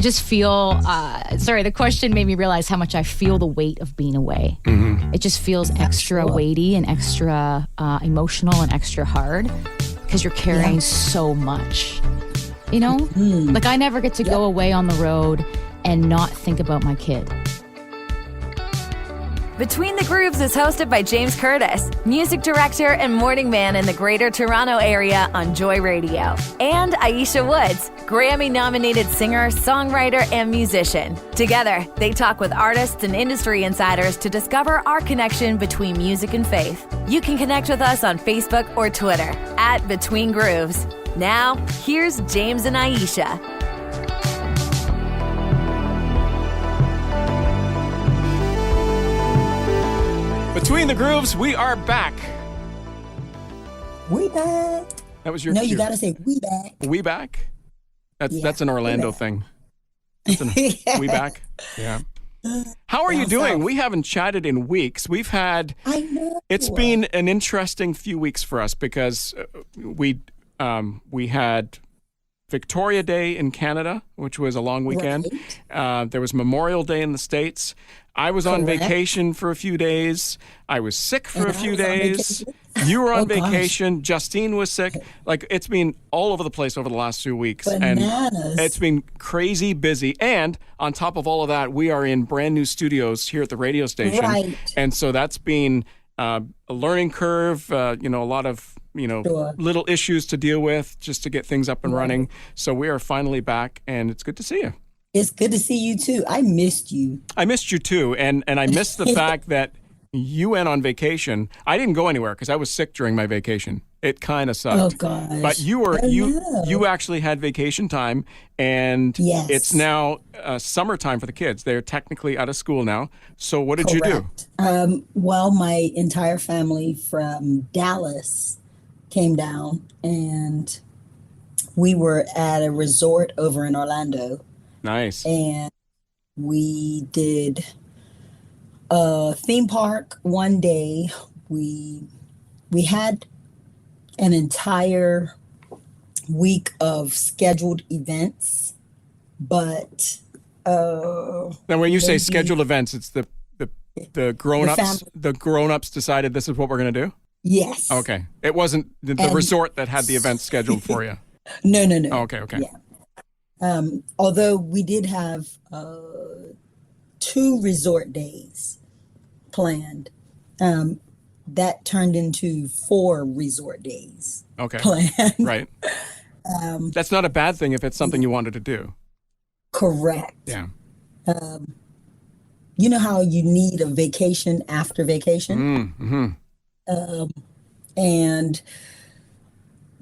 just feel, the question made me realize how much I feel the weight of being away. It just feels extra weighty and extra emotional and extra hard because you're carrying so much, you know? Like I never get to go away on the road and not think about my kid. Between the Grooves is hosted by James Curtis, music director and morning man in the Greater Toronto Area on Joy Radio, and Ayiesha Woods, Grammy-nominated singer, songwriter, and musician. Together, they talk with artists and industry insiders to discover our connection between music and faith. You can connect with us on Facebook or Twitter at Between Grooves. Now, here's James and Ayiesha. Between the Grooves, we are back. We back. That was your No, cue. you gotta say we back. We back? That's an Orlando thing. We back? Yeah. How are you doing? We haven't chatted in weeks. We've had... I know. It's been an interesting few weeks for us because we had Victoria Day in Canada, which was a long weekend. Right. There was Memorial Day in the States. I was on vacation for a few days. I was sick for a few days. You were on vacation. Gosh. Justine was sick. Like, it's been all over the place over the last few weeks. Bananas. And it's been crazy busy. And on top of all of that, we are in brand new studios here at the radio station. Right. And so that's been a learning curve, a lot of, little issues to deal with just to get things up and running. So we are finally back, and it's good to see you. It's good to see you, too. I missed you. I missed you, too. And I missed the fact that you went on vacation. I didn't go anywhere because I was sick during my vacation. It kind of sucked. Oh, gosh. But you actually had vacation time, and it's now summertime for the kids. They're technically out of school now. So what did you do? Well, my entire family from Dallas came down, and we were at a resort over in Orlando. Nice. And we did a theme park one day. We had an entire week of scheduled events, but now when you say scheduled events, it's the grown-ups. The grown-ups decided this is what we're going to do? Yes. Okay. It wasn't the resort that had the events scheduled for you. No. Oh, okay. Yeah. Although we did have 2 resort days planned, that turned into 4 resort days planned. Right. That's not a bad thing if it's something you wanted to do. Correct. Yeah. You know how you need a vacation after vacation? Mm-hmm. And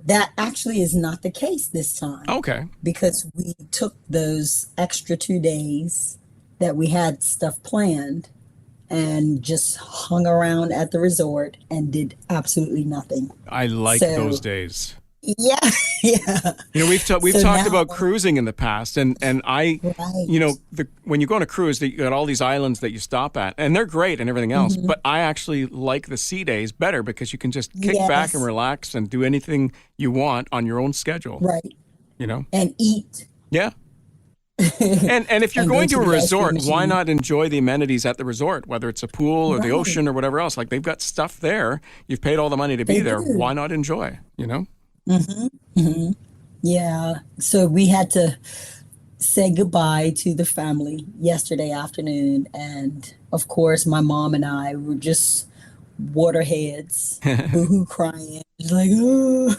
that actually is not the case this time. Okay. Because we took those extra 2 days that we had stuff planned and just hung around at the resort and did absolutely nothing. I like those days. Yeah. We've talked about cruising in the past, and I, when you go on a cruise, you got all these islands that you stop at, and they're great and everything else. But I actually like the sea days better because you can just kick back and relax and do anything you want on your own schedule. Right. And eat. Yeah. And if you're going to a resort, why not enjoy the amenities at the resort, whether it's a pool or the ocean or whatever else? Like, they've got stuff there. You've paid all the money to be there. Why not enjoy? Yeah. So we had to say goodbye to the family yesterday afternoon. And of course, my mom and I were just waterheads, boohoo crying. Like, oh,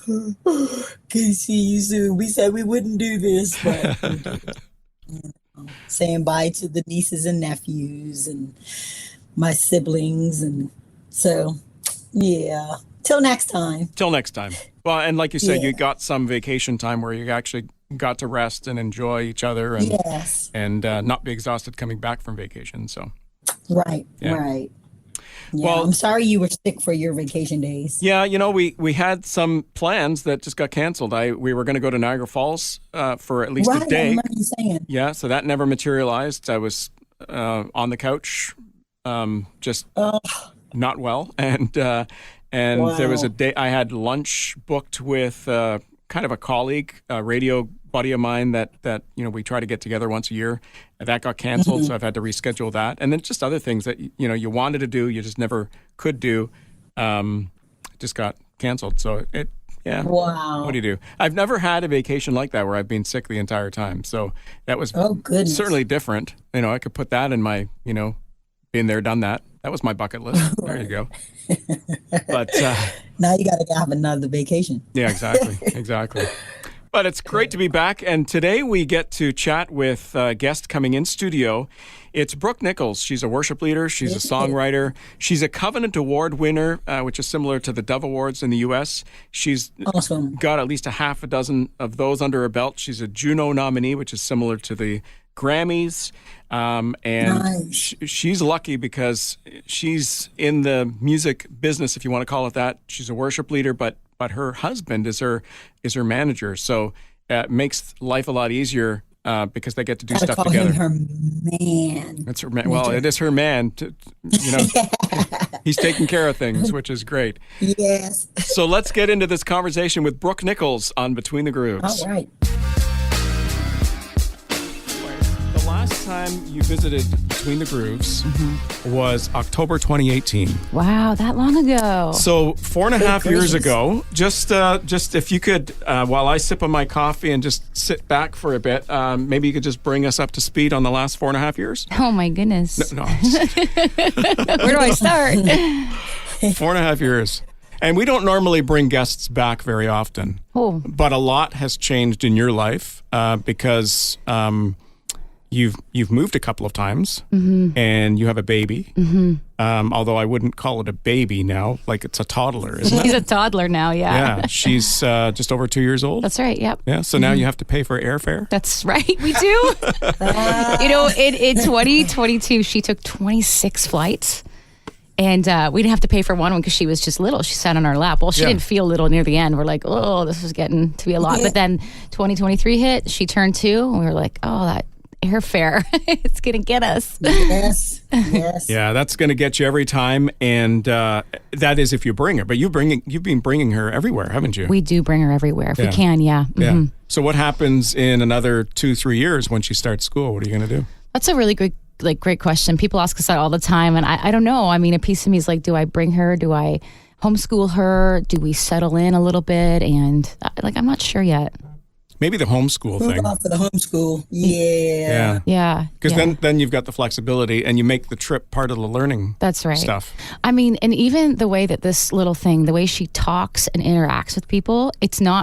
can see you soon. We said we wouldn't do this, but we did. Saying bye to the nieces and nephews and my siblings. And so, yeah. Till next time. Well, and like you said, you got some vacation time where you actually got to rest and enjoy each other and not be exhausted coming back from vacation. So, right. Yeah, well, I'm sorry you were sick for your vacation days. Yeah, we had some plans that just got canceled. We were going to go to Niagara Falls for at least a day. I remember you saying. Yeah, so that never materialized. I was on the couch, just not well, and there was a day I had lunch booked with kind of a colleague, a radio buddy of mine that we try to get together once a year. That got canceled, so I've had to reschedule that. And then just other things that you wanted to do, you just never could do, just got canceled. So yeah. Wow. What do you do? I've never had a vacation like that where I've been sick the entire time. So that was certainly different. I could put that in my, been there, done that. That was my bucket list. There you go. But now you got to have another vacation. Yeah, exactly. But it's great to be back. And today we get to chat with a guest coming in studio. It's Brooke Nicholls. She's a worship leader. She's a songwriter. She's a Covenant Award winner, which is similar to the Dove Awards in the U.S. She's awesome. Got at least a half a dozen of those under her belt. She's a Juno nominee, which is similar to the Grammys. And nice. She's lucky because she's in the music business, if you want to call it that. She's a worship leader, but her husband is her manager. So it makes life a lot easier because they get to do stuff call together. Him her man. That's her man. Well, it is her man. He's taking care of things, which is great. Yes. So let's get into this conversation with Brooke Nicholls on Between the Grooves. All right. The last time you visited Between the Grooves was October 2018. Wow, that long ago. So 4.5 years ago, just if you could, while I sip on my coffee and just sit back for a bit, maybe you could just bring us up to speed on the last 4.5 years? Oh my goodness. No. Where do I start? 4.5 years. And we don't normally bring guests back very often. Oh. But a lot has changed in your life because you've moved a couple of times and you have a baby. Although I wouldn't call it a baby now, like it's a toddler, isn't it? He's a toddler now, yeah. Yeah, she's just over 2 years old. That's right, yep. Yeah, so now you have to pay for airfare? That's right, we do. In 2022, she took 26 flights. And we didn't have to pay for one because she was just little. She sat on our lap. Well, she didn't feel little near the end. We're like, oh, this is getting to be a lot. But then 2023 hit. She turned 2. And we were like, oh, that airfare, it's going to get us. Yes. Yeah, that's going to get you every time. And that is if you bring her. But you've been bringing her everywhere, haven't you? We do bring her everywhere if we can, yeah. Yeah. So what happens in another 2-3 years when she starts school? What are you going to do? That's a really great question. People ask us that all the time. And I don't know. I mean, a piece of me is like, do I bring her? Do I homeschool her? Do we settle in a little bit? And I'm not sure yet. Maybe the homeschool thing. Off for the homeschool. Yeah. Because then you've got the flexibility and you make the trip part of the learning. That's right. Stuff. I mean, and even the way that this little thing, the way she talks and interacts with people,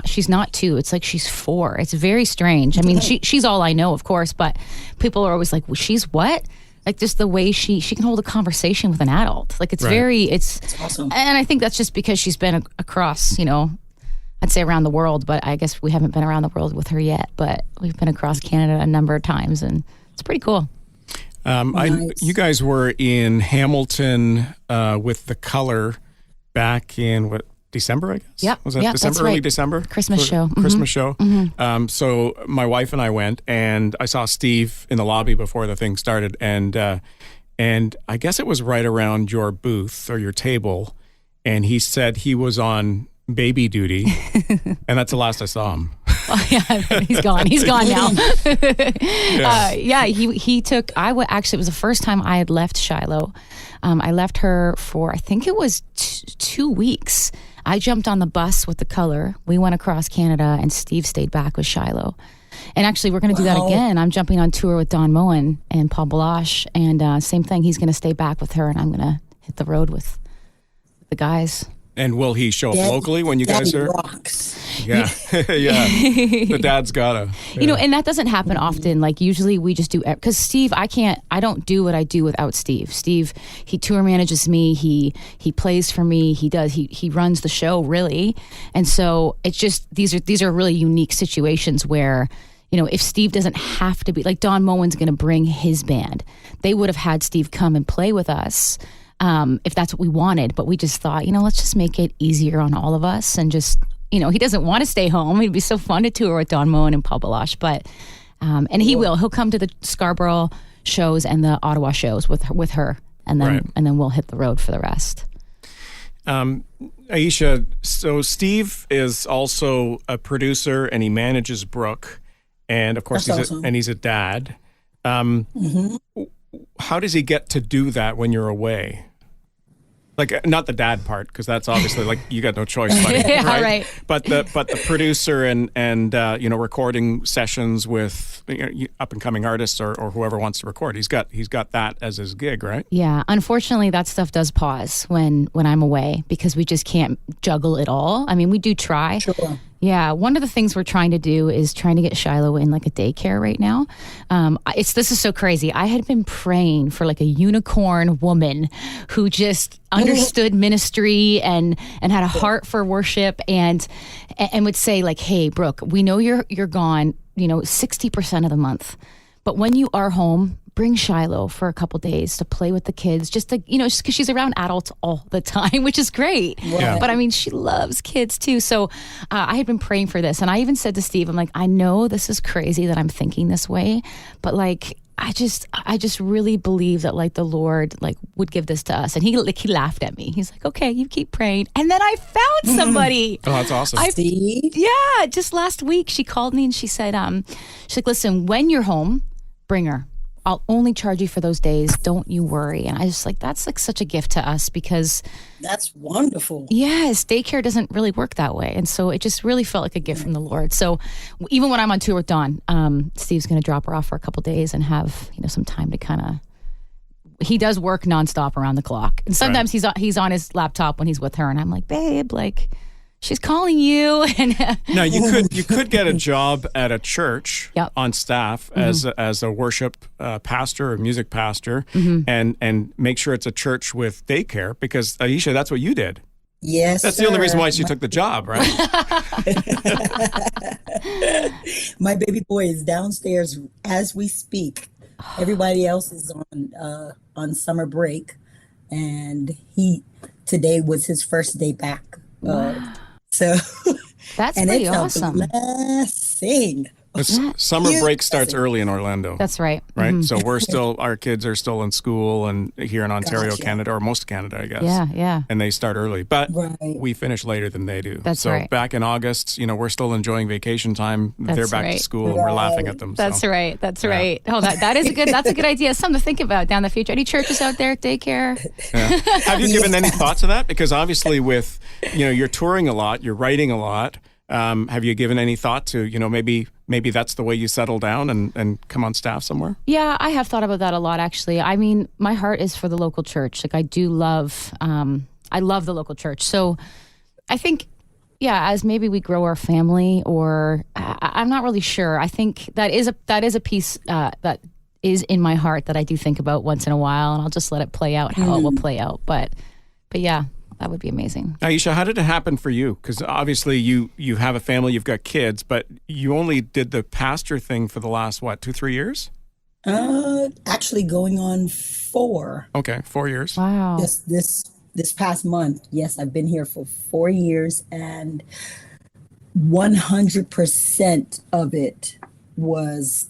she's not 2. It's like she's 4. It's very strange. I mean, she's all I know, of course, but people are always like, well, she's what? Like just the way she can hold a conversation with an adult. Like it's it's awesome. And I think that's just because she's been across, I'd say around the world, but I guess we haven't been around the world with her yet, but we've been across Canada a number of times and it's pretty cool. Nice. You guys were in Hamilton with The Color back in December, I guess? Yeah. Was that December, early December? Christmas show. Christmas show. So my wife and I went and I saw Steve in the lobby before the thing started and I guess it was right around your booth or your table and he said he was on baby duty and that's the last I saw him. Oh, yeah, he's gone now. He took, actually, it was the first time I had left Shiloh. I left her for, I think it was 2 weeks. I jumped on the bus with The Color. We went across Canada and Steve stayed back with Shiloh. And actually, we're going to do that again. I'm jumping on tour with Don Moen and Paul Balash. And same thing, he's going to stay back with her and I'm going to hit the road with the guys. And will he show up locally when you guys are? Rocks. Yeah. The dad's gotta. Yeah. And that doesn't happen often. Like usually we just do, because Steve, I don't do what I do without Steve. Steve, he tour manages me. He plays for me. He runs the show really. And so it's just, these are really unique situations where, if Steve doesn't have to be, like Don Moen's going to bring his band. They would have had Steve come and play with us. If that's what we wanted, but we just thought, let's just make it easier on all of us and just, he doesn't want to stay home. It'd be so fun to tour with Don Moen and Paul Balash, but, and he'll come to the Scarborough shows and the Ottawa shows with her and then we'll hit the road for the rest. Ayiesha, so Steve is also a producer and he manages Brooke. and of course That's awesome. he's a dad. How does he get to do that when you're away? Like, not the dad part, because that's obviously like you got no choice, buddy, Yeah, right? right. But the producer and recording sessions with up and coming artists or whoever wants to record. He's got that as his gig, right? Yeah, unfortunately, that stuff does pause when I'm away because we just can't juggle it all. I mean, we do try. Sure. Yeah, one of the things we're trying to do is trying to get Shiloh in like a daycare right now. This is so crazy. I had been praying for like a unicorn woman who just understood ministry and had a heart for worship and would say like, "Hey, Brooke, we know you're gone, 60% of the month, but when you are home, bring Shiloh for a couple days to play with the kids, just to, just because she's around adults all the time, which is great. Yeah. But I mean, she loves kids too. So I had been praying for this. And I even said to Steve, I'm like, I know this is crazy that I'm thinking this way, but like, I just really believe that like the Lord like would give this to us. And he laughed at me. He's like, okay, you keep praying. And then I found somebody. Oh, that's awesome. See? Yeah. Just last week she called me and she said, she's like, listen, when you're home, bring her. I'll only charge you for those days. Don't you worry. And I just like, that's like such a gift to us because That's wonderful. yes, daycare doesn't really work that way. And so it just really felt like a gift from the Lord. So even when I'm on tour with Don, Steve's going to drop her off for a couple days and have, some time to kind of, he does work nonstop around the clock. And sometimes he's on his laptop when he's with her. And I'm like, babe, like, she's calling you. And now you could get a job at a church Yep. on staff as a worship pastor or music pastor, and make sure it's a church with daycare because Ayiesha, that's what you did. Yes, That's the only reason sir. why she took the job, right? My baby boy is downstairs as we speak. Everybody else is on summer break, and today was his first day back. So that's and pretty it's awesome. a blessing. Summer Huge break starts blessing. early in Orlando. That's right. right. So our kids are still in school and here in Ontario, Gotcha. Canada, or most of Canada, I guess. Yeah, yeah. And they start early, but Right. we finish later than they do. That's so right. back in August, we're still enjoying vacation time. They're That's back to right. school and we're laughing at them. That's so. right. That's right. Oh, that's a good idea. Something to think about down the future. Any churches out there, daycare? Yeah. Have you given any thought to that? Because obviously with, you're touring a lot, you're writing a lot. Have you given any thought to, maybe that's the way you settle down and come on staff somewhere? Yeah, I have thought about that a lot, actually. I mean, my heart is for the local church. Like, I do love, I love the local church. So I think, yeah, as maybe we grow our family, or I'm not really sure. I think that is a piece that is in my heart that I do think about once in a while, and I'll just let it play out how it will play out. But yeah, that would be amazing. Ayiesha, how did it happen for you? Because obviously you have a family, you've got kids, but you only did the pastor thing for the last, 2-3 years? Actually going on 4. Okay, 4 years. Wow. This past month. Yes, I've been here for 4 years, and 100% of it was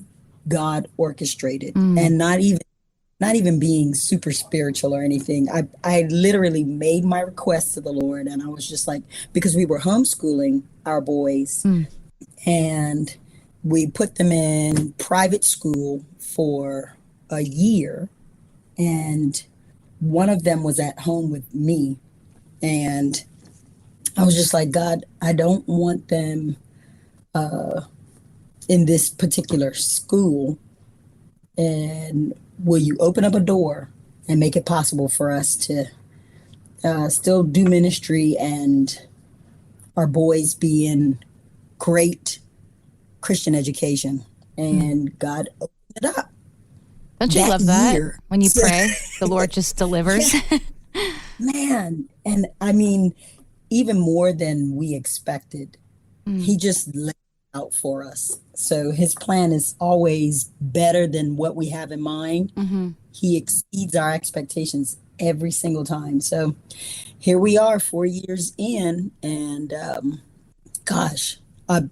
God orchestrated, and not even being super spiritual or anything. I literally made my request to the Lord, and I was just like, because we were homeschooling our boys, and we put them in private school for a year, and one of them was at home with me, and I was just like, God, I don't want them in this particular school, and will you open up a door and make it possible for us to still do ministry and our boys be in great Christian education? And God opened it up. Don't you that love that? year. When you pray, the Lord just delivers. Man, and I mean, even more than we expected, he just laid it out for us. So his plan is always better than what we have in mind. He exceeds our expectations every single time. So here we are 4 years in, and gosh, I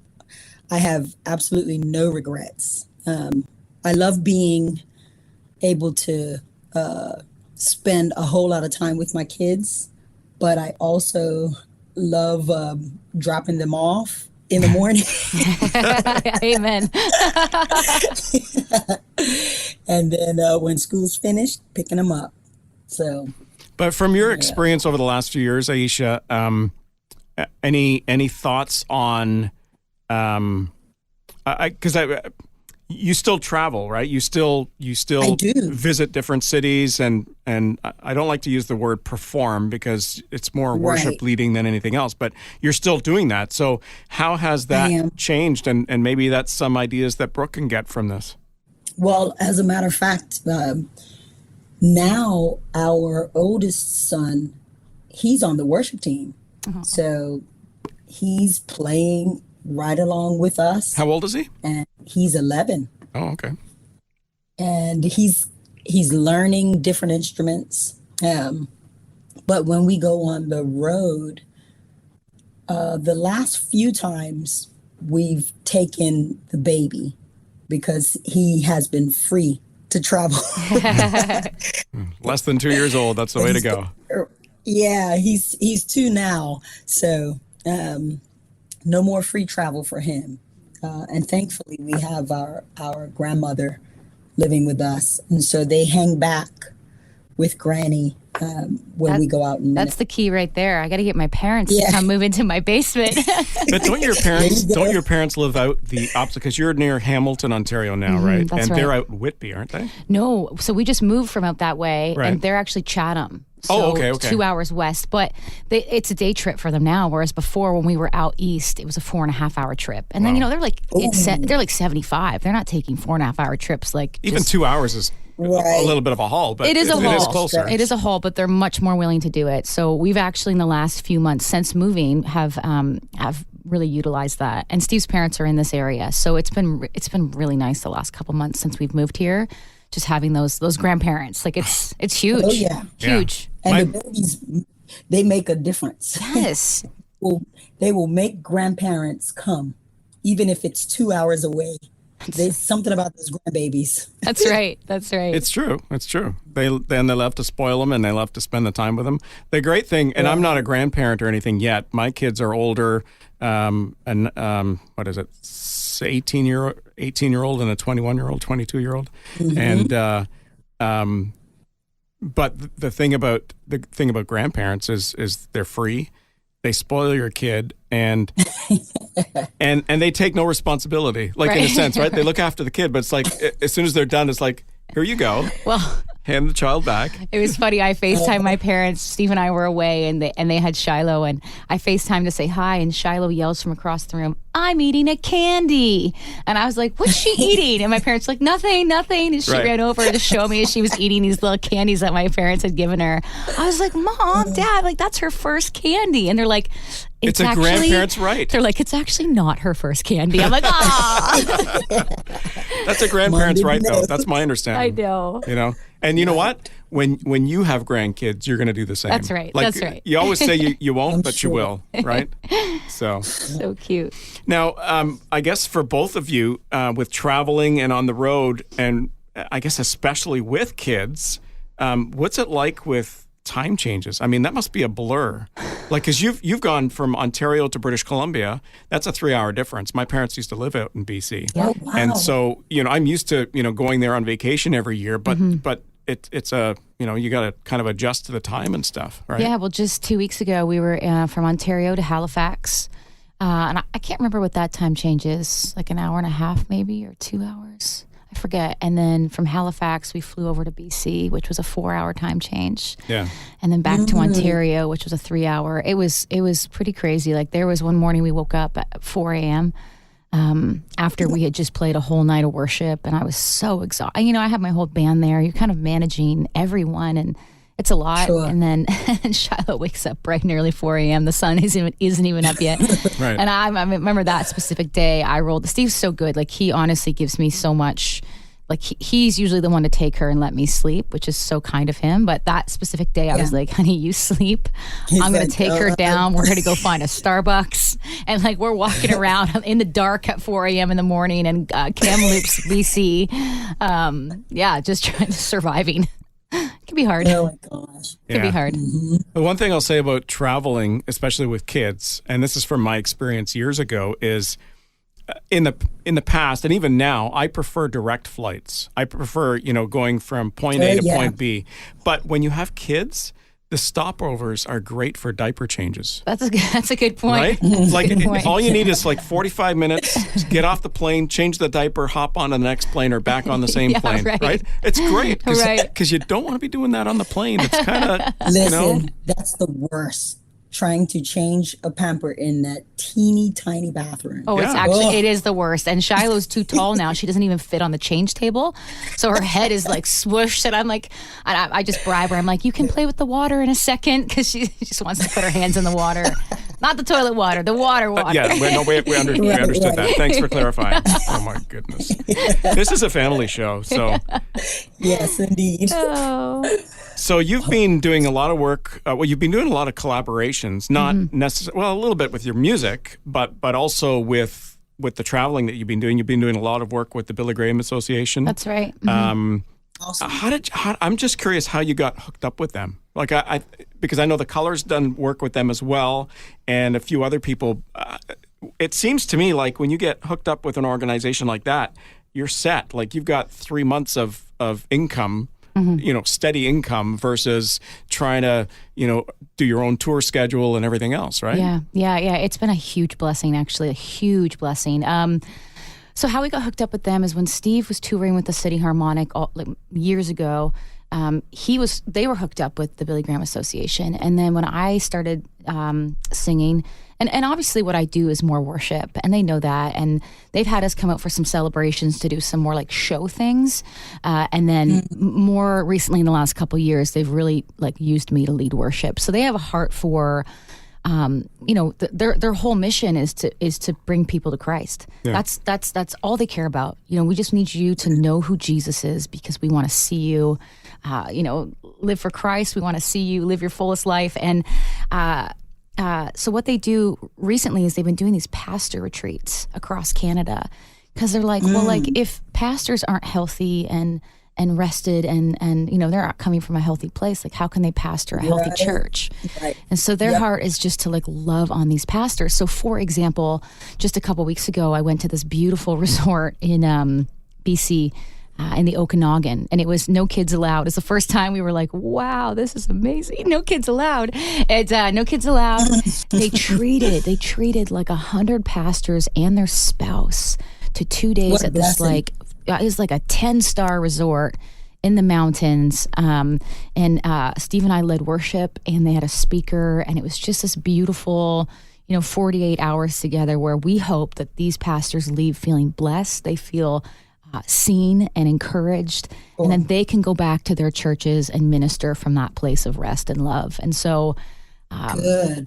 have absolutely no regrets. I love being able to spend a whole lot of time with my kids, but I also love dropping them off in the morning. Amen. And then when school's finished, picking them up. So. But from your experience over the last few years, Ayiesha, any thoughts on, you still travel, right? You still I do. visit different cities, and I don't like to use the word perform because it's more worship leading than anything else, but you're still doing that. So how has that changed? And maybe that's some ideas that Brooke can get from this. Well, as a matter of fact, now our oldest son, he's on the worship team. Uh-huh. So he's playing right along with us. How old is he? And he's 11. Oh, okay. And he's learning different instruments. But when we go on the road, the last few times we've taken the baby because he has been free to travel. Less than 2 years old. That's the way to go. Yeah, he's 2 now. So no more free travel for him. And thankfully, we have our grandmother living with us. And so they hang back with Granny when we go out. That's the key right there. I got to get my parents to come move into my basement. But don't your parents live out the opposite? Because you're near Hamilton, Ontario now, right? That's and they're out in Whitby, aren't they? No. So we just moved from out that way, and they're actually Chatham. So okay. 2 hours west, but it's a day trip for them now. Whereas before, when we were out east, it was a 4.5 hour trip. And then they're like they're like 75. They're not taking 4.5 hour trips. Like even 2 hours is a little bit of a haul, but it is a haul. It is closer. It is a haul, but they're much more willing to do it. So we've actually in the last few months since moving have really utilized that. And Steve's parents are in this area, so it's been really nice the last couple months since we've moved here. Just having those grandparents, like it's huge. Oh yeah, huge. And the babies, they make a difference. Yes. They will make grandparents come, even if it's 2 hours away. There's something about those grandbabies. That's right. That's right. It's true. They love to spoil them and they love to spend the time with them. The great thing, and I'm not a grandparent or anything yet. My kids are older, and what is it? 18-year-old and a 21-year-old, 22-year-old, and but the thing about grandparents is they're free. They spoil your kid and they take no responsibility, like in a sense, right? They look after the kid, but it's like as soon as they're done, it's like, here you go. Well, hand the child back. It was funny. I FaceTimed my parents. Steve and I were away, and they had Shiloh, and I FaceTimed to say hi, and Shiloh yells from across the room, "I'm eating a candy." And I was like, "What's she eating?" And my parents were like, "Nothing." And she ran over to show me as she was eating these little candies that my parents had given her. I was like, "Mom, Dad, like that's her first candy." And they're like, it's a grandparent's right. They're like, it's actually not her first candy. I'm like, ah. That's a grandparent's right, though. That's my understanding. I know. You know, and you know what? When you have grandkids, you're going to do the same. That's right. Like, that's right. You always say you won't, but sure. you will, right? So cute. Now, I guess for both of you, with traveling and on the road, and I guess especially with kids, what's it like with time changes? I mean, that must be a blur. Like, because you've gone from Ontario to British Columbia. That's a 3-hour difference. My parents used to live out in BC. Oh, wow. And so, I'm used to, going there on vacation every year, but it's a, you got to kind of adjust to the time and stuff, right? Yeah, well, just 2 weeks ago, we were from Ontario to Halifax. And I can't remember what that time change is, like an hour and a half maybe, or 2 hours. I forget. And then from Halifax, we flew over to BC, which was a 4-hour time change. Yeah. And then back to Ontario, which was a 3-hour. It was pretty crazy. Like there was one morning we woke up at 4 a.m. After we had just played a whole night of worship, and I was so exhausted. I have my whole band there. You're kind of managing everyone, and it's a lot. Sure. And then Shiloh wakes up bright and early 4 a.m. The sun isn't even up yet. Right. And I remember that specific day I rolled. Steve's so good. Like he honestly gives me so much. Like he's usually the one to take her and let me sleep, which is so kind of him. But that specific day I was like, honey, you sleep. I'm going to take her down. We're going to go find a Starbucks. And like we're walking around in the dark at 4 a.m. in the morning in Kamloops, BC. Just trying to surviving. It can be hard. Oh my gosh. Could be hard. The one thing I'll say about traveling, especially with kids, and this is from my experience years ago, is in the past and even now, I prefer direct flights. I prefer, going from point A to point B. But when you have kids, the stopovers are great for diaper changes. That's a good point. Right? Like all you need is like 45 minutes, get off the plane, change the diaper, hop on to the next plane or back on the same plane, right? It's great because you don't want to be doing that on the plane. It's kind of, Listen, that's the worst. Trying to change a pamper in that teeny tiny bathroom. Oh, it is the worst. And Shiloh's too tall now. She doesn't even fit on the change table. So her head is like swooshed. And I'm like, I just bribe her. I'm like, you can play with the water in a second, because she just wants to put her hands in the water. Not the toilet water, the water. We understood that. Thanks for clarifying. Oh my goodness. This is a family show, so. Yes, indeed. Oh. So you've been doing a lot of work. You've been doing a lot of collaborations, not necessarily, a little bit with your music, but also with the traveling that you've been doing. You've been doing a lot of work with the Billy Graham Association. That's right. Awesome. I'm just curious how you got hooked up with them. Like because I know the Colors done work with them as well, and a few other people. It seems to me like when you get hooked up with an organization like that, you're set. Like you've got 3 months of income. Steady income versus trying to, do your own tour schedule and everything else, right? Yeah. It's been a huge blessing, actually, a huge blessing. So how we got hooked up with them is when Steve was touring with the City Harmonic years ago. They were hooked up with the Billy Graham Association, and then when I started singing. And obviously what I do is more worship, and they know that. And they've had us come out for some celebrations to do some more like show things. And then more recently in the last couple of years, they've really used me to lead worship. So they have a heart for, their whole mission is to bring people to Christ. Yeah. That's all they care about. We just need you to know who Jesus is, because we want to see you, live for Christ. We want to see you live your fullest life. And, so what they do recently is they've been doing these pastor retreats across Canada, because they're like, if pastors aren't healthy and rested and they're not coming from a healthy place, like how can they pastor a healthy church? Right. And so their heart is just to love on these pastors. So for example, just a couple weeks ago, I went to this beautiful resort in BC. In the Okanagan, and it was no kids allowed. It's the first time we were like, wow, this is amazing. No kids allowed. And no kids allowed. They treated like 100 pastors and their spouse to 2 days at this it was like a 10-star resort in the mountains. And Steve and I led worship, and they had a speaker, and it was just this beautiful 48 hours together where we hope that these pastors leave feeling blessed. They feel seen and encouraged, and then they can go back to their churches and minister from that place of rest and love. And so good.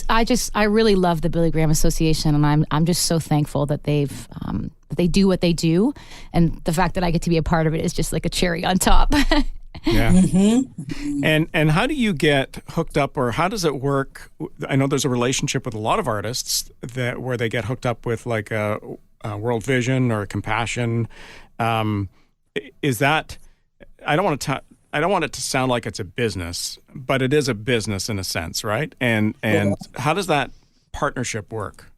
I really love the Billy Graham Association, and I'm just so thankful that they do what they do, and the fact that I get to be a part of it is just like a cherry on top. Yeah. And how do you get hooked up, or how does it work? I know there's a relationship with a lot of artists where they get hooked up with like a World Vision or Compassion. Is that? I don't want it to sound like it's a business, but it is a business in a sense, right? And how does that partnership work?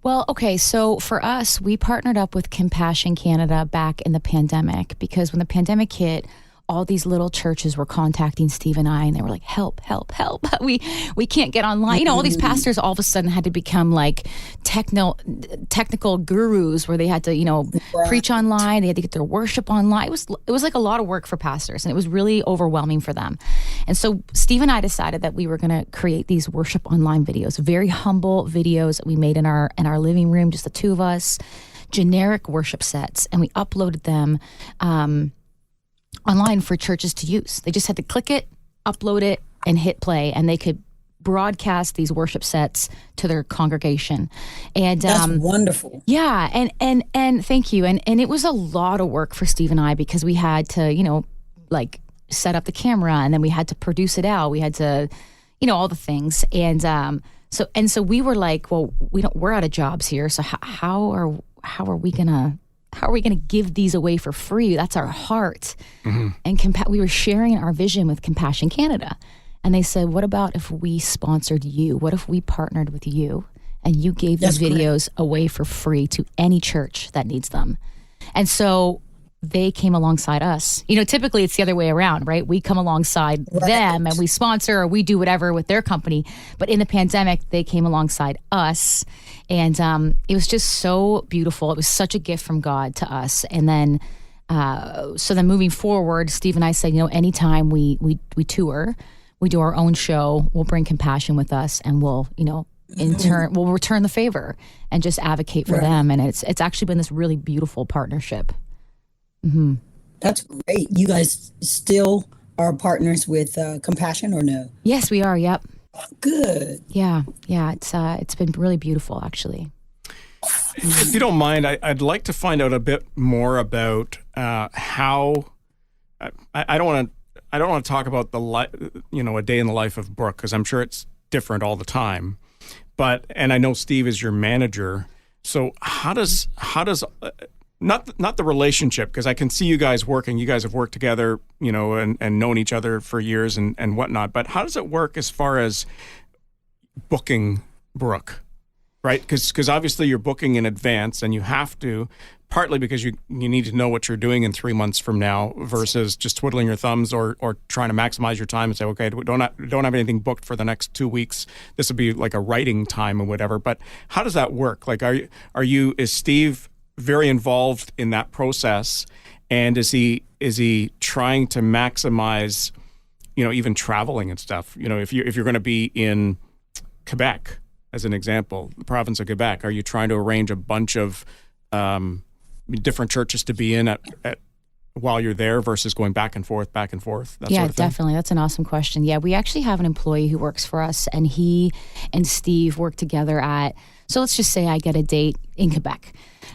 Well, okay, so for us, we partnered up with Compassion Canada back in the pandemic, because when the pandemic hit, all these little churches were contacting Steve and I, and they were like, help. We can't get online. All these pastors all of a sudden had to become like technical gurus, where they had to, preach online. They had to get their worship online. It was like a lot of work for pastors, and it was really overwhelming for them. And so Steve and I decided that we were going to create these worship online videos, very humble videos that we made in our living room, just the two of us, generic worship sets, and we uploaded them online for churches to use. They just had to click it, upload it, and hit play, and they could broadcast these worship sets to their congregation. And that's wonderful. Yeah, and thank you. And it was a lot of work for Steve and I, because we had to, set up the camera, and then we had to produce it out. We had to, all the things. And so we were like, well, we're out of jobs here, so how are we gonna how are we going to give these away for free? That's our heart. And we were sharing our vision with Compassion Canada. And they said, what about if we sponsored you? What if we partnered with you and you gave these videos away for free to any church that needs them? And so they came alongside us. Typically it's the other way around, right? We come alongside them and we sponsor or we do whatever with their company. But in the pandemic, they came alongside us. And it was just so beautiful. It was such a gift from God to us. And then, so then moving forward, Steve and I said, anytime we tour, we do our own show, we'll bring Compassion with us and we'll, in turn, we'll return the favor and just advocate for them. And it's actually been this really beautiful partnership. That's great. You guys still are partners with Compassion or no? Yes, we are. Yep. Good. Yeah. It's been really beautiful, actually. If you don't mind, I'd like to find out a bit more about how. I don't want to talk about a day in the life of Brooke, because I'm sure it's different all the time. And I know Steve is your manager. So how does not the relationship, because I can see you guys working. You guys have worked together, and known each other for years and whatnot. But how does it work as far as booking Brooke, right? Because obviously you're booking in advance, and you have to, partly because you need to know what you're doing in 3 months from now versus just twiddling your thumbs or trying to maximize your time and say, okay, we don't have anything booked for the next 2 weeks. This will be like a writing time or whatever. But how does that work? Like, is Steve very involved in that process, and is he trying to maximize, even traveling and stuff? If you're going to be in Quebec, as an example, the province of Quebec, are you trying to arrange a bunch of different churches to be in at while you're there versus going back and forth, that sort of thing? Definitely. That's an awesome question. Yeah, we actually have an employee who works for us, and he and Steve work together so let's just say I get a date in Quebec.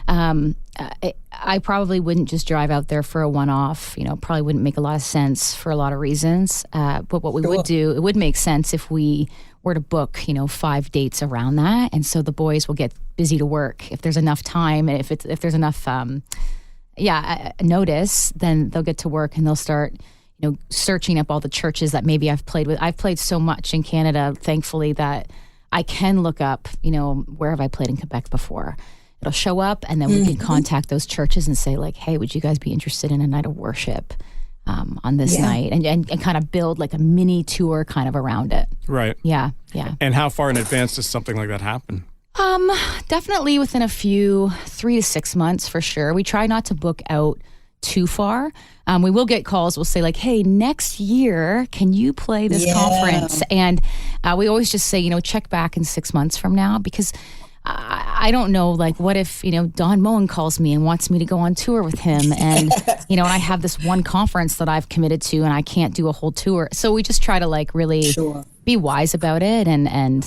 I probably wouldn't just drive out there for a one-off, probably wouldn't make a lot of sense for a lot of reasons. But what we would do, it would make sense if we were to book, 5 dates around that. And so the boys will get busy to work. If there's enough time, and if there's enough, notice, then they'll get to work and they'll start, searching up all the churches that maybe I've played with. I've played so much in Canada, thankfully, that I can look up, where have I played in Quebec before? It'll show up, and then we can contact those churches and say, like, hey, would you guys be interested in a night of worship on this night? And kind of build like a mini tour kind of around it. Right. Yeah. And how far in advance does something like that happen? Definitely within 3 to 6 months for sure. We try not to book out too far. We will get calls. We'll say like, hey, next year, can you play this conference? And we always just say, check back in 6 months from now, because I don't know, like, what if, Don Moen calls me and wants me to go on tour with him, and, and I have this one conference that I've committed to and I can't do a whole tour. So we just try to like really be wise about it and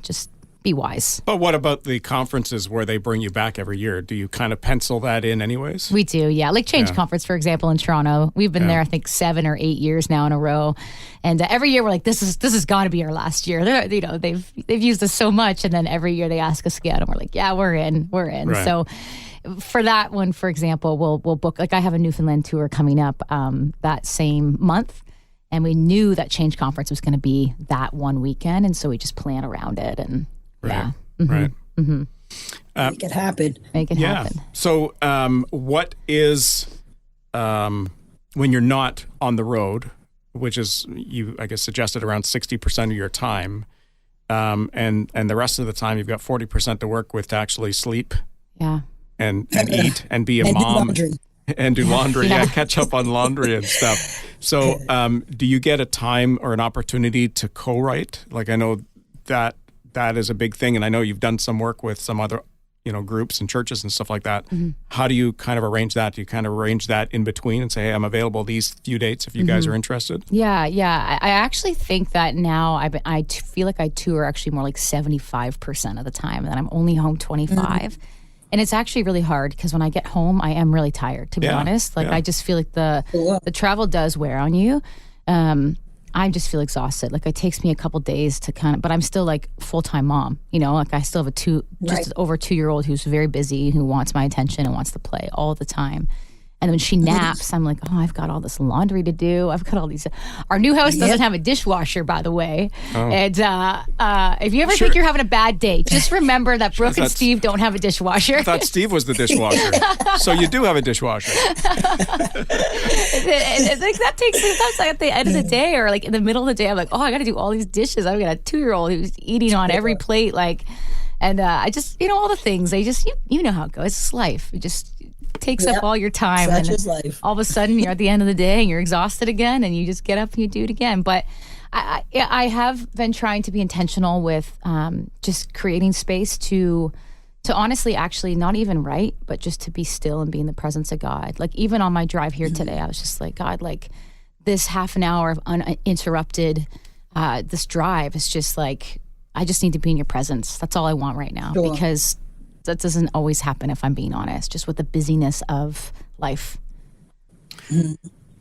just be wise. But what about the conferences where they bring you back every year? Do you kind of pencil that in anyways? We do, yeah. Like Change Conference, for example, in Toronto. We've been there, I think, 7 or 8 years now in a row. And every year we're like, this has got to be our last year. They've used us so much. And then every year they ask us again. And we're like, yeah, we're in. Right. So for that one, for example, we'll book, like I have a Newfoundland tour coming up that same month. And we knew that Change Conference was going to be that one weekend. And so we just plan around it. And right. Make it happen. Make it happen. So what is, when you're not on the road, which is, you, I guess, suggested around 60% of your time, and the rest of the time you've got 40% to work with to actually sleep and eat and be a mom. And do laundry, catch up on laundry and stuff. So do you get a time or an opportunity to co-write? Like, I know that is a big thing, and I know you've done some work with some other, groups and churches and stuff like that. Mm-hmm. How do you kind of arrange that? Do you kind of arrange that in between and say, hey, I'm available these few dates if you guys are interested? Yeah. I actually think that now I feel like I tour actually more like 75% of the time, and I'm only home 25%. Mm-hmm. And it's actually really hard because when I get home, I am really tired, to be honest. Like, I just feel like the travel does wear on you. I just feel exhausted. Like it takes me a couple days to but I'm still like full-time mom, like I still have just over 2-year-old who's very busy, who wants my attention and wants to play all the time. And when she naps, I'm like, oh, I've got all this laundry to do. I've got all these. Our new house doesn't have a dishwasher, by the way. Oh. And if you ever think you're having a bad day, just remember that Brooke and Steve don't have a dishwasher. I thought Steve was the dishwasher. So you do have a dishwasher. Like that takes at the end of the day or like in the middle of the day, I'm like, oh, I got to do all these dishes. I've got a 2-year-old who's eating on every plate. And I just, all the things, they just, you know how it goes. It's life. It just takes up all your time. Such is life. All of a sudden, you're at the end of the day and you're exhausted again and you just get up and you do it again. But I have been trying to be intentional with just creating space to honestly actually not even write, but just to be still and be in the presence of God. Like even on my drive here today, I was just like, God, like this half an hour of uninterrupted, this drive is just like, I just need to be in your presence. That's all I want right now because that doesn't always happen, if I'm being honest, just with the busyness of life.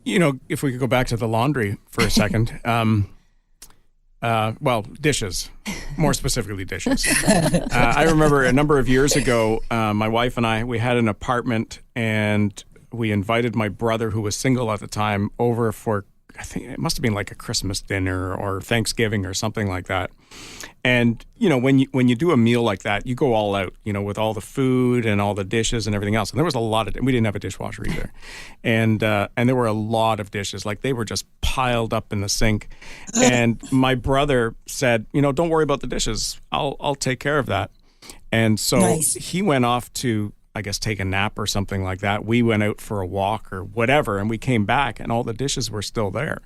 If we could go back to the laundry for a second. Dishes, more specifically dishes. I remember a number of years ago, my wife and I, we had an apartment and we invited my brother, who was single at the time, over for, I think it must have been like a Christmas dinner or Thanksgiving or something like that. And, when you do a meal like that, you go all out, with all the food and all the dishes and everything else. And there was a lot of, we didn't have a dishwasher either. And there were a lot of dishes, like they were just piled up in the sink. And my brother said, don't worry about the dishes. I'll take care of that. And so he went off to, I guess, take a nap or something like that. We went out for a walk or whatever, and we came back and all the dishes were still there.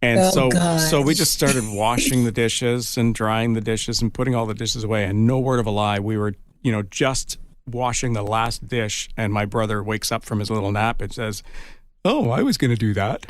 And so we just started washing the dishes and drying the dishes and putting all the dishes away. And no word of a lie, we were, just washing the last dish. And my brother wakes up from his little nap and says, oh, I was going to do that.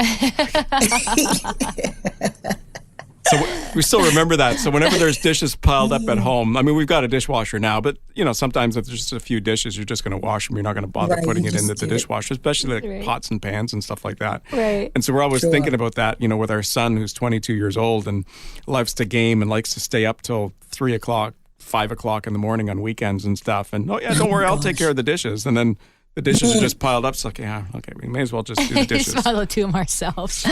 So we still remember that. So whenever there's dishes piled up at home, I mean, we've got a dishwasher now, but, sometimes if there's just a few dishes, you're just going to wash them. You're not going to bother putting it into the dishwasher, especially like pots and pans and stuff like that. Right. And so we're always thinking about that, with our son who's 22 years old and loves to game and likes to stay up till 3 o'clock, 5 o'clock in the morning on weekends and stuff. And, don't worry, I'll take care of the dishes. And then the dishes are just piled up. It's like, we may as well just do the dishes. Just follow to them ourselves.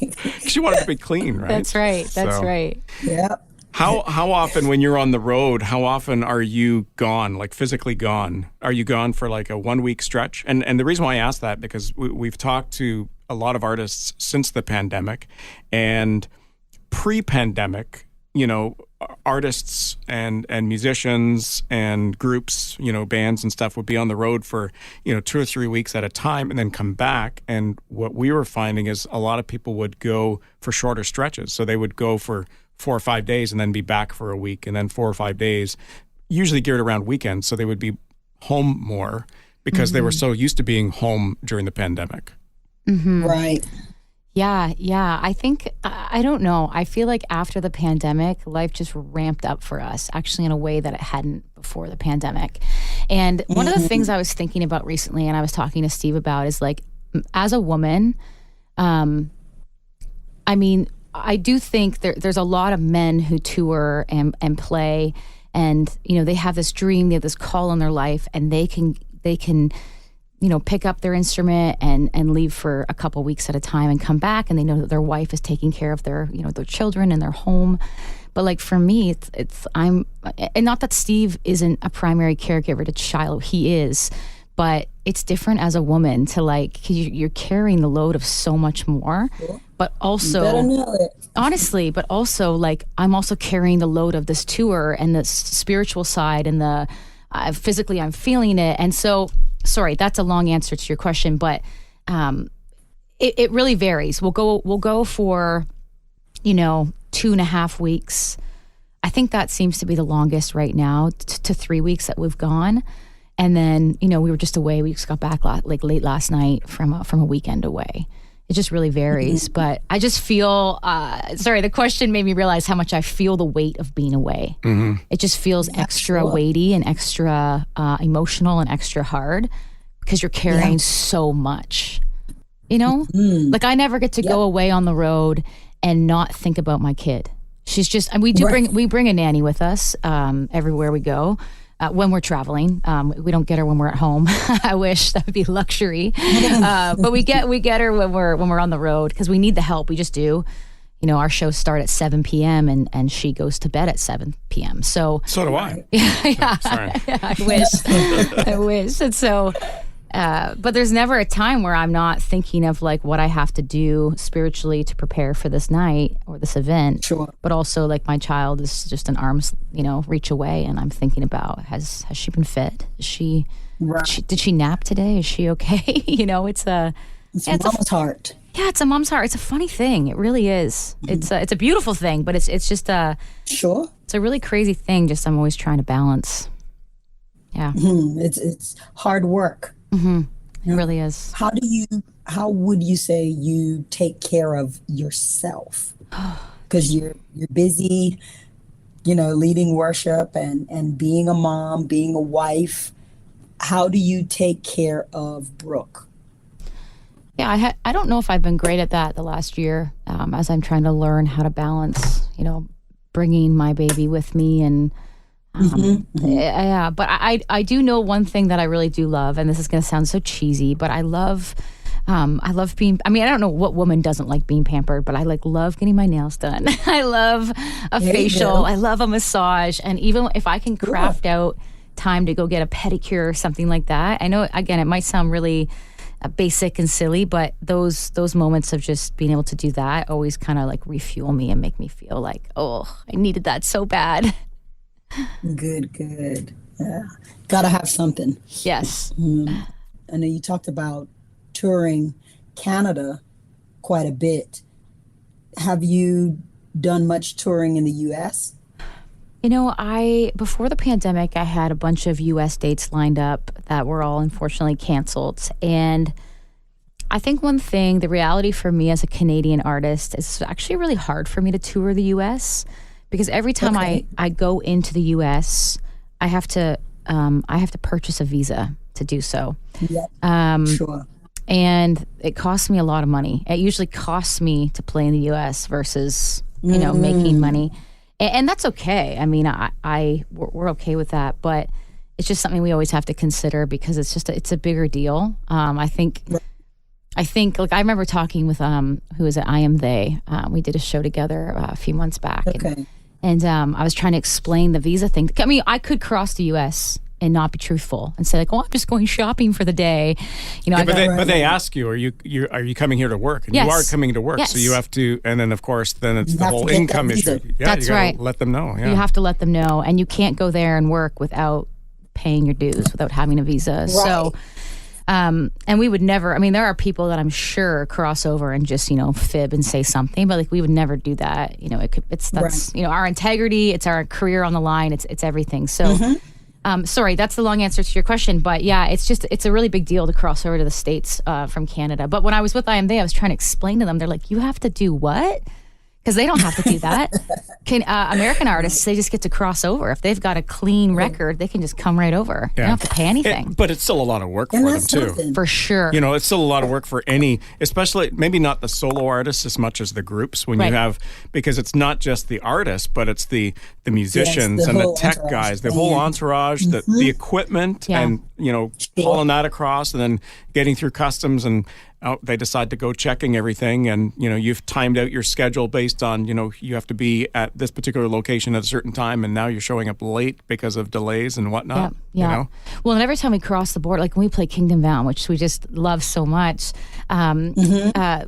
Because you want it to be clean, right? That's right. That's right. Yeah. How often when you're on the road, how often are you gone, like physically gone? Are you gone for like a 1-week stretch? And the reason why I ask that, because we've talked to a lot of artists since the pandemic, and pre-pandemic, artists and musicians and groups, bands and stuff would be on the road for, 2 or 3 weeks at a time and then come back. And what we were finding is a lot of people would go for shorter stretches. So they would go for 4 or 5 days and then be back for a week and then 4 or 5 days, usually geared around weekends. So they would be home more because they were so used to being home during the pandemic. Mm-hmm. Right. Yeah. I think, I don't know. I feel like after the pandemic, life just ramped up for us, actually in a way that it hadn't before the pandemic. And one of the things I was thinking about recently, and I was talking to Steve about, is like, as a woman, I mean, I do think there's a lot of men who tour and play, and, they have this dream, they have this call in their life, and they can pick up their instrument and leave for a couple weeks at a time and come back, and they know that their wife is taking care of their children and their home. But like for me, and not that Steve isn't a primary caregiver to Shiloh, he is, but it's different as a woman to cause you're carrying the load of so much more, but also, you better know it. Honestly, but also like I'm also carrying the load of this tour and the spiritual side and the physically I'm feeling it. And so, sorry, that's a long answer to your question, but it really varies. We'll go for 2.5 weeks. I think that seems to be the longest right now, to 3 weeks that we've gone. And then we were just away. We just got back late last night from a weekend away. It just really varies. But I just feel, the question made me realize how much I feel the weight of being away. Mm-hmm. It just feels extra weighty and extra emotional and extra hard because you're carrying so much, Like I never get to go away on the road and not think about my kid. She's just, and we bring a nanny with us everywhere we go. When we're traveling, we don't get her when we're at home. I wish that would be luxury, but we get her when we're on the road because we need the help. We just do. Our shows start at 7 p.m. and she goes to bed at 7 p.m. So do I. Yeah, sorry. I wish. I wish. And so, but there's never a time where I'm not thinking of like what I have to do spiritually to prepare for this night or this event. Sure. But also like my child is just an arm's, reach away, and I'm thinking about has she been fed? Did she nap today? Is she okay? It's mom's heart. Yeah, it's a mom's heart. It's a funny thing. It really is. Mm-hmm. It's a beautiful thing, but it's just sure. It's a really crazy thing. Just I'm always trying to balance. Yeah. Mm-hmm. It's hard work. Mm-hmm. It really is. How would you say you take care of yourself? Because you're busy, leading worship and being a mom, being a wife. How do you take care of Brooke? Yeah, I don't know if I've been great at that the last year, as I'm trying to learn how to balance, bringing my baby with me and. Yeah, but I do know one thing that I really do love, and this is going to sound so cheesy, but I love being, I don't know what woman doesn't like being pampered, but I love getting my nails done. I love a facial. I love a massage. And even if I can craft out time to go get a pedicure or something like that, I know, again, it might sound really basic and silly, but those moments of just being able to do that always kind of refuel me and make me feel like, oh, I needed that so bad. Good. Yeah. Gotta have something. Yes. I know you talked about touring Canada quite a bit. Have you done much touring in the U.S.? Before the pandemic, I had a bunch of U.S. dates lined up that were all unfortunately canceled. And I think one thing, the reality for me as a Canadian artist, is actually really hard for me to tour the U.S. because every time I go into the U.S., I have to purchase a visa to do so. Yeah, sure. And it costs me a lot of money. It usually costs me to play in the U.S. versus making money. And that's okay. We're okay with that, but it's just something we always have to consider because it's a bigger deal. I think I remember talking with who is it? I Am They. We did a show together a few months back, and I was trying to explain the visa thing. I could cross the U.S. and not be truthful and say I'm just going shopping for the day. But they ask you, are you coming here to work? And yes. You are coming to work, yes. So you have to. And then of course, it's the whole income issue. Yeah, that's right. Let them know. Yeah. You have to let them know, and you can't go there and work without paying your dues, without having a visa. Right. So. And we would never, there are people that I'm sure cross over and just, fib and say something, but we would never do that. That's our integrity. It's our career on the line. It's everything. So, sorry, that's the long answer to your question, but yeah, it's a really big deal to cross over to the States, from Canada. But when I was with I Am They, I was trying to explain to them, they're like, you have to do what? Because they don't have to do that. American artists, they just get to cross over. If they've got a clean record, they can just come right over. Yeah. They don't have to pay anything. But it's still a lot of work for them, too. For sure. It's still a lot of work for any, especially maybe not the solo artists as much as the groups when you have, because it's not just the artists, but it's the musicians and the tech guys, the whole entourage, the equipment, and, hauling that across and then getting through customs and they decide to go checking everything, and you've timed out your schedule based on you have to be at this particular location at a certain time, and now you're showing up late because of delays and whatnot. Yeah. Well, and every time we cross the border, when we play Kingdom Bound, which we just love so much,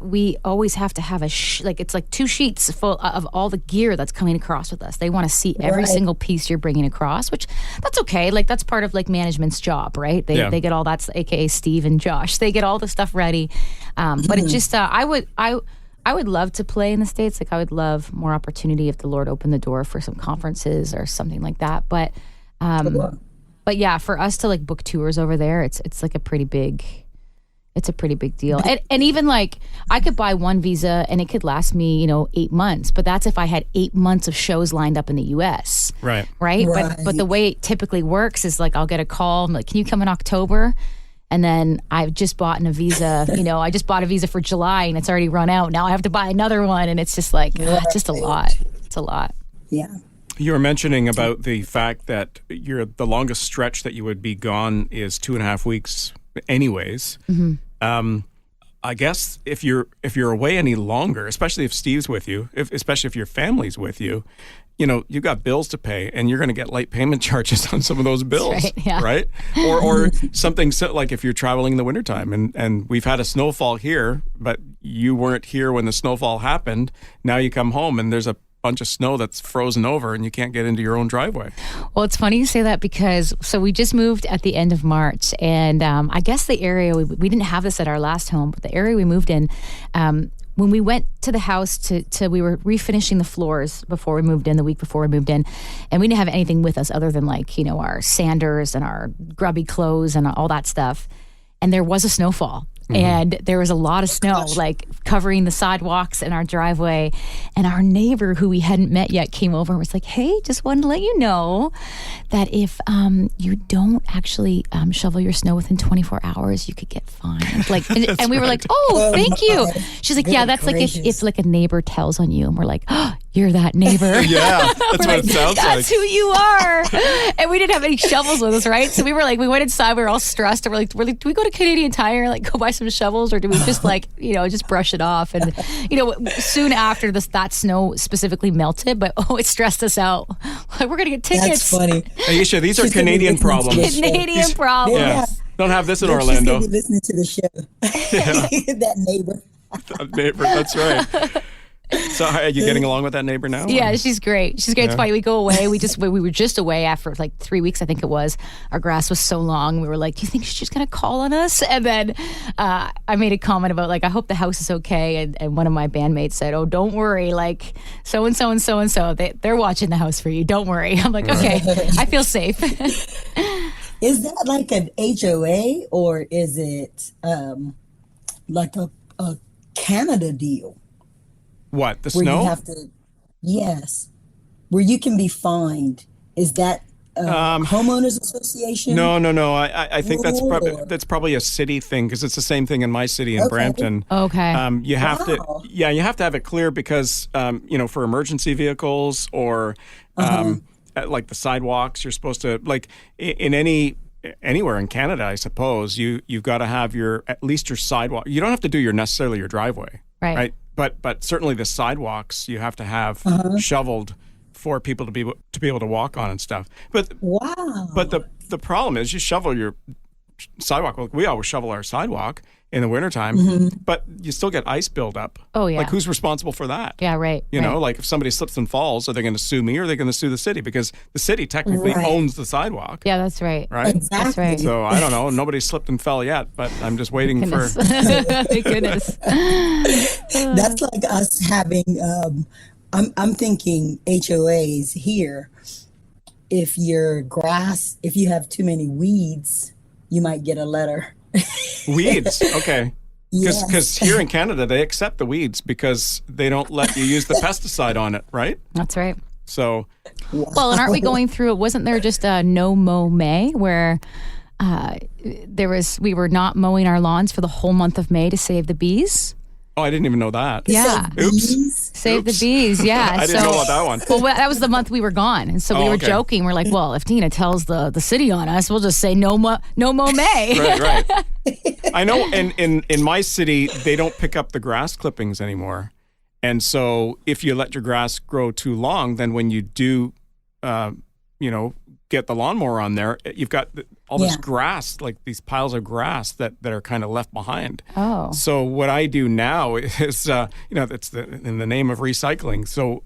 we always have to have it's 2 sheets full of all the gear that's coming across with us. They want to see every single piece you're bringing across, which that's okay. That's part of management's job, right? They get all that's AKA Steve and Josh. They get all the stuff ready. But it just, I would love to play in the States. I would love more opportunity if the Lord opened the door for some conferences or something like that. But yeah, for us to book tours over there, it's a pretty big deal. And even I could buy one visa and it could last me, 8 months, but that's if I had 8 months of shows lined up in the US. Right. But the way it typically works is I'll get a call, I'm like, can you come in October? And then I've just bought a visa, I just bought a visa for July and it's already run out. Now I have to buy another one. And it's just like, it's just a lot. It's a lot. Yeah. You were mentioning about the fact that the longest stretch that you would be gone is 2.5 weeks anyways. I guess if you're away any longer, especially if Steve's with you, especially if your family's with you, you've got bills to pay and you're going to get late payment charges on some of those bills, right? Yeah. Right? Or something like if you're traveling in the wintertime and we've had a snowfall here, but you weren't here when the snowfall happened. Now you come home and there's a bunch of snow that's frozen over and you can't get into your own driveway. Well, it's funny you say that because we just moved at the end of March, and I guess the area we didn't have this at our last home, but the area we moved in, when we went to the house to we were refinishing the floors before we moved in, the week before we moved in, and we didn't have anything with us other than our sanders and our grubby clothes and all that stuff. And there was a snowfall. And there was a lot of snow, covering the sidewalks in our driveway. And our neighbor, who we hadn't met yet, came over and was like, "Hey, just wanted to let you know that if you don't actually shovel your snow within 24 hours, you could get fined." And we were like, "Oh, thank you." She's like, "Yeah, that's if a neighbor tells on you." And we're like, "Oh, you're that neighbor." Yeah, that's what it sounds like. That's who you are. And we didn't have any shovels with us, right? So we were we went inside. We were all stressed. And we're like, do we go to Canadian Tire, go buy some shovels, or do we just just brush it off? And soon after that snow specifically melted, but it stressed us out. We're gonna get tickets. That's funny. Ayiesha, these are Canadian problems. Canadian problems. Yeah. Don't have this in She's Orlando. gonna be listening to the show. That neighbor. That neighbor, that's right. So are you getting along with that neighbor now? Yeah, she's great. She's great. It's funny. We go away. We were just away after 3 weeks, I think it was. Our grass was so long. We were like, "Do you think she's just going to call on us?" And then I made a comment about "I hope the house is okay." And one of my bandmates said, "Oh, don't worry. So-and-so and so-and-so, they're watching the house for you. Don't worry." I'm like, "Okay, I feel safe." Is that an HOA or is it a Canada deal? What, the Where snow? you have to, yes, where you can be fined. Is that homeowners association? No. I think that's probably a city thing because it's the same thing in my city in Brampton. Okay. You have to have it clear because for emergency vehicles or like the sidewalks, you're supposed to in anywhere in Canada, I suppose you've got to have at least your sidewalk. You don't have to do necessarily your driveway, right? But certainly the sidewalks you have to have shoveled for people to be able to walk on and stuff. But the problem is you shovel your sidewalk. We always shovel our sidewalk in the wintertime, but you still get ice buildup. Oh, yeah. Who's responsible for that? Yeah, right. You know, if somebody slips and falls, are they going to sue me or are they going to sue the city? Because the city technically owns the sidewalk. Yeah, that's right. Right? Exactly. That's right. So I don't know. Nobody slipped and fell yet, but I'm just waiting for... Thank goodness. That's like us having, I'm thinking HOAs here. If you have too many weeds, you might get a letter. Weeds, okay. Because Yes. here in Canada, they accept the weeds because they don't let you use the pesticide on it, right? That's right. So, Well, and aren't we going through? Wasn't there just a no mow May where we were not mowing our lawns for the whole month of May to save the bees? I didn't even know that. Yeah. Oops. Save the bees, yeah. I didn't know about that one. Well, that was the month we were gone, and so we were joking. We're like, "Well, if Tina tells the city on us, we'll just say no mow May." Right. I know in my city, they don't pick up the grass clippings anymore. And so if you let your grass grow too long, then when you do, get the lawnmower on there, you've got all this grass, like these piles of grass that are kind of left behind. Oh. So what I do now is, it's in the name of recycling. So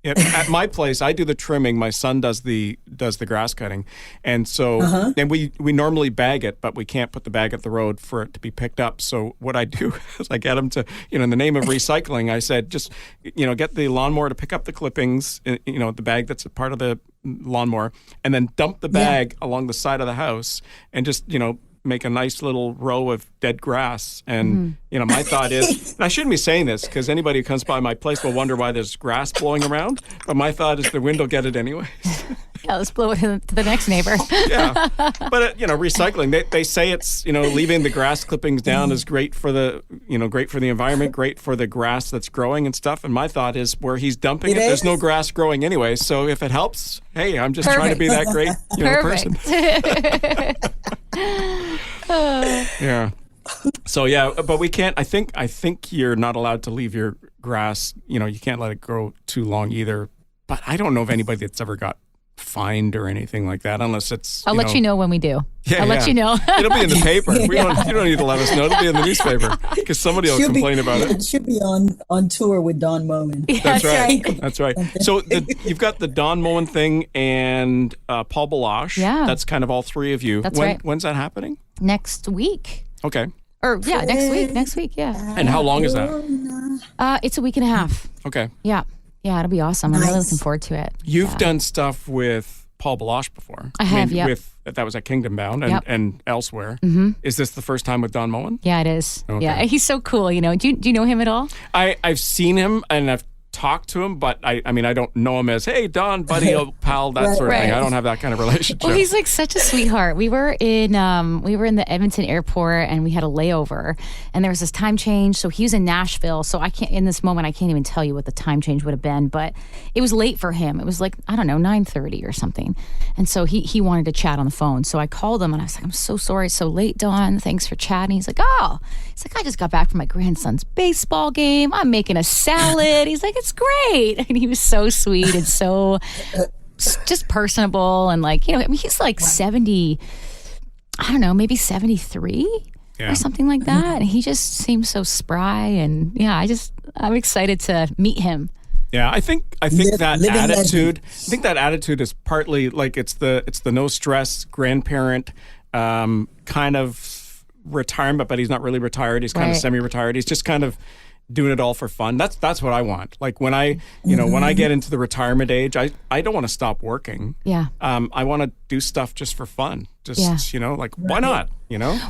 at my place, I do the trimming. My son does the grass cutting, and so and we normally bag it, but we can't put the bag at the road for it to be picked up. So what I do is I get him to, in the name of recycling, I said just get the lawnmower to pick up the clippings, the bag that's a part of the lawnmower, and then dump the bag along the side of the house, and just make a nice little row of dead grass. And, my thought is, and I shouldn't be saying this because anybody who comes by my place will wonder why there's grass blowing around. But my thought is the wind will get it anyways. Yeah, let's blow it to the next neighbor. Yeah, but recycling. They say it's leaving the grass clippings down is great for the great for the environment, great for the grass that's growing and stuff. And my thought is, where he's dumping it, there's no grass growing anyway. So if it helps, hey, I'm just trying to be that great person. Yeah. So yeah, but we can't. I think you're not allowed to leave your grass. You can't let it grow too long either. But I don't know of anybody that's ever got fined or anything like that, unless it's. I'll let you know when we do. Yeah, I'll let you know. It'll be in the paper. You don't need to let us know. It'll be in the newspaper because somebody will complain about it. It should be on tour with Don Moen. Yeah, that's right. That's right. So you've got the Don Moen thing and Paul Balash. Yeah. That's kind of all three of you. That's right. When's that happening? Next week. Okay. Or next week. Next week. Yeah. And how long is that? It's a week and a half. Okay. Yeah. Yeah, it'll be awesome. I'm really looking forward to it. You've done stuff with Paul Balash before. I have, yeah. That was at Kingdom Bound and elsewhere. Mm-hmm. Is this the first time with Don Moen? Yeah, it is. Okay. Yeah, he's so cool. Do you know him at all? I've seen him and I've talked to him, but I don't know him as, hey, Don, buddy, old pal, that sort of thing. I don't have that kind of relationship. Well, he's like such a sweetheart. We were in the Edmonton airport and we had a layover and there was this time change. So he was in Nashville. So in this moment, I can't even tell you what the time change would have been, but it was late for him. It was like, I don't know, 9:30 or something. And so he wanted to chat on the phone. So I called him and I was like, I'm so sorry it's so late, Don. Thanks for chatting. He's like, I just got back from my grandson's baseball game. I'm making a salad. He's like, it's great. And he was so sweet and so just personable. And he's like 70, I don't know, maybe 73 or something like that. And he just seems so spry. And yeah, I'm excited to meet him. Yeah, I think that attitude is partly like it's the no stress grandparent kind of retirement, but he's not really retired. He's kind of semi-retired. He's just kind of doing it all for fun. That's what I want. Like when I get into the retirement age, I don't want to stop working. Yeah. I want to do stuff just for fun. Why not?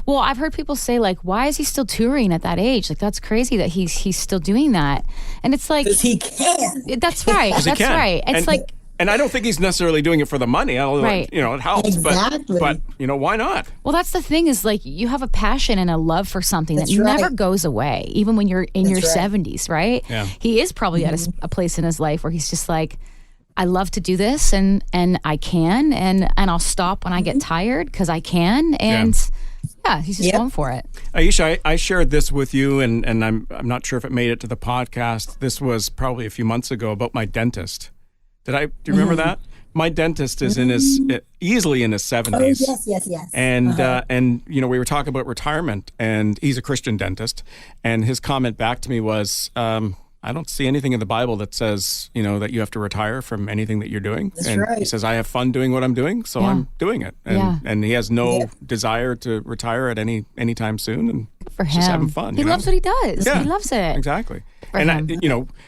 Well, I've heard people say why is he still touring at that age? That's crazy that he's still doing that. And it's like, 'cause he can. That's right. That's right. It's and I don't think he's necessarily doing it for the money. Although, it helps. Exactly. But why not? Well, that's the thing is you have a passion and a love for something that never goes away, even when you're in your 70s, right? Yeah. He is probably at a place in his life where he's just like, I love to do this and I can and I'll stop when I get tired because I can and he's just going for it. Ayiesha, I shared this with you and I'm not sure if it made it to the podcast. This was probably a few months ago about my dentist. Do you remember that? My dentist is easily in his 70s. Oh, yes. And we were talking about retirement, and he's a Christian dentist, and his comment back to me was, I don't see anything in the Bible that says, that you have to retire from anything that you're doing. That's and right. He says, I have fun doing what I'm doing, so I'm doing it. And he has no desire to retire at any time soon, and for him, just having fun. He loves what he does. Yeah, he loves it. Exactly.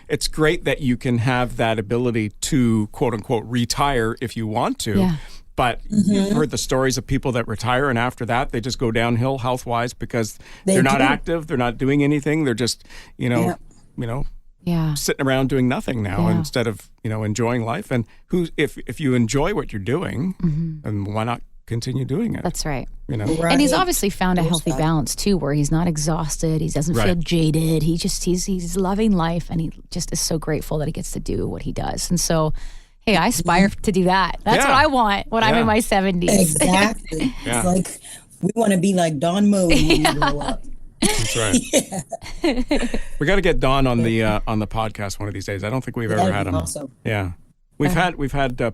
It's great that you can have that ability to quote unquote retire if you want to. Yeah. But you've heard the stories of people that retire and after that they just go downhill health-wise because they're not active, they're not doing anything, they're just, sitting around doing nothing now instead of, enjoying life. And if you enjoy what you're doing, then why not continue doing it? That's right. Right. And he's obviously found a healthy balance too, where he's not exhausted. He doesn't feel jaded. He's loving life, and he just is so grateful that he gets to do what he does. And so, hey, I aspire to do that. That's what I want when I'm in my 70s. Exactly. Yeah. It's like we want to be like Don Moen when we grow up. That's right. We got to get Don on the podcast one of these days. I don't think we've ever had him. Awesome. Yeah, we've had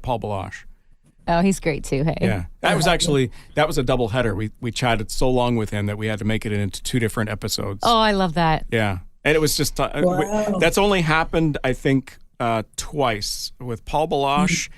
Paul Balash. Oh, he's great too. Hey. Yeah, that was a double header. We chatted so long with him that we had to make it into 2 different episodes. Oh, I love that. Yeah, and it was just that's only happened I think twice with Paul Balash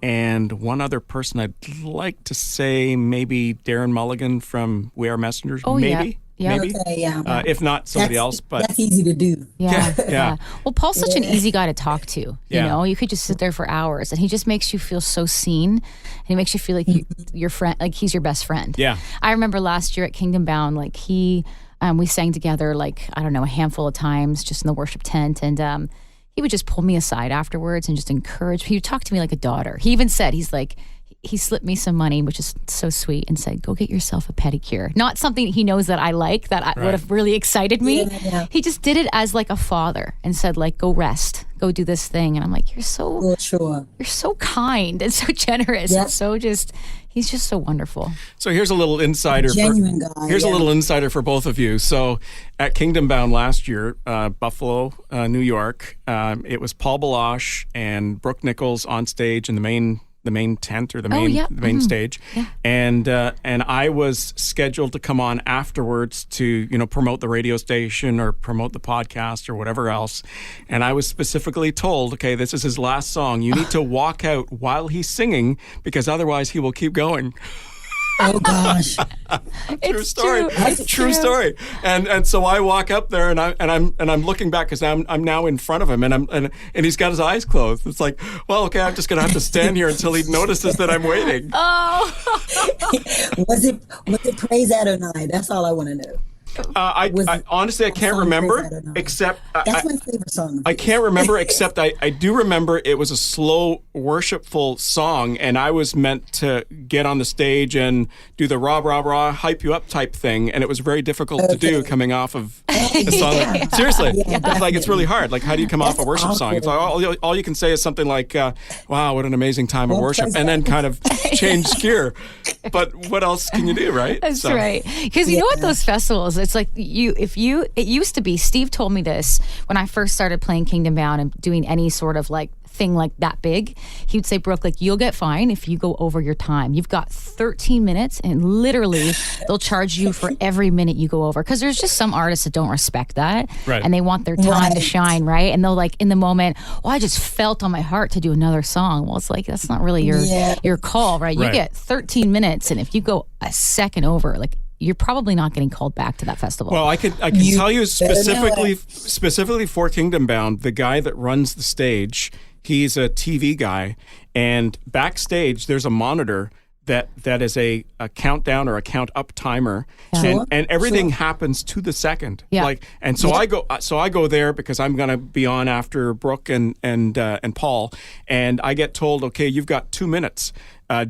and one other person. I'd like to say maybe Darren Mulligan from We Are Messengers. Oh, maybe. Yeah. Okay, yeah. If not somebody else, but that's easy to do. Yeah. Well, Paul's such an easy guy to talk to. You know, you could just sit there for hours, and he just makes you feel so seen, and he makes you feel like your friend, like he's your best friend. Yeah. I remember last year at Kingdom Bound, we sang together, I don't know, a handful of times just in the worship tent, and he would just pull me aside afterwards and just encourage. He would talk to me like a daughter. He even said, he slipped me some money, which is so sweet, and said, go get yourself a pedicure. Not something he knows that I like, that would have really excited me. Yeah. He just did it as like a father and said, like, go rest, go do this thing. And I'm like, you're so kind and so generous. Yep. And he's just so wonderful. So here's a little insider. Genuine guy. Here's a little insider for both of you. So at Kingdom Bound last year, Buffalo, New York, it was Paul Baloche and Brooke Nicholls on stage in the main tent or the main stage. Yeah. And I was scheduled to come on afterwards to, promote the radio station or promote the podcast or whatever else. And I was specifically told, okay, this is his last song. You need to walk out while he's singing because otherwise he will keep going. Oh gosh. True story. True story. And so I walk up there and I'm looking back because I'm now in front of him and he's got his eyes closed. It's like, well, okay, I'm just gonna have to stand here until he notices that I'm waiting. Oh. Was it Praise Adonai? That's all I want to know. I honestly I can't remember except that's my favorite song. I can't remember except I do remember it was a slow worshipful song and I was meant to get on the stage and do the rah rah rah hype you up type thing and it was very difficult to do coming off of the song. Seriously, it's really hard. Like how do you come off a worship song? It's like all you can say is something like wow, what an amazing time of worship and then kind of change gear. But what else can you do, right? That's right. Because you know what, those festivals, it's like it used to be, Steve told me this when I first started playing Kingdom Bound and doing any sort of like thing like that big. He would say, Brooke, like you'll get fined if you go over your time. You've got 13 minutes and literally they'll charge you for every minute you go over. Because there's just some artists that don't respect that. Right. And they want their time to shine, right? And they'll like in the moment, I just felt on my heart to do another song. Well, it's like, that's not really your call, right? You get 13 minutes and if you go a second over, like you're probably not getting called back to that festival. Well, I can tell you specifically for Kingdom Bound, the guy that runs the stage, he's a TV guy, and backstage there's a monitor that is a countdown or a count up timer, and everything happens to the second. Yeah. I go there because I'm gonna be on after Brooke and Paul, and I get told, okay, you've got 2 minutes.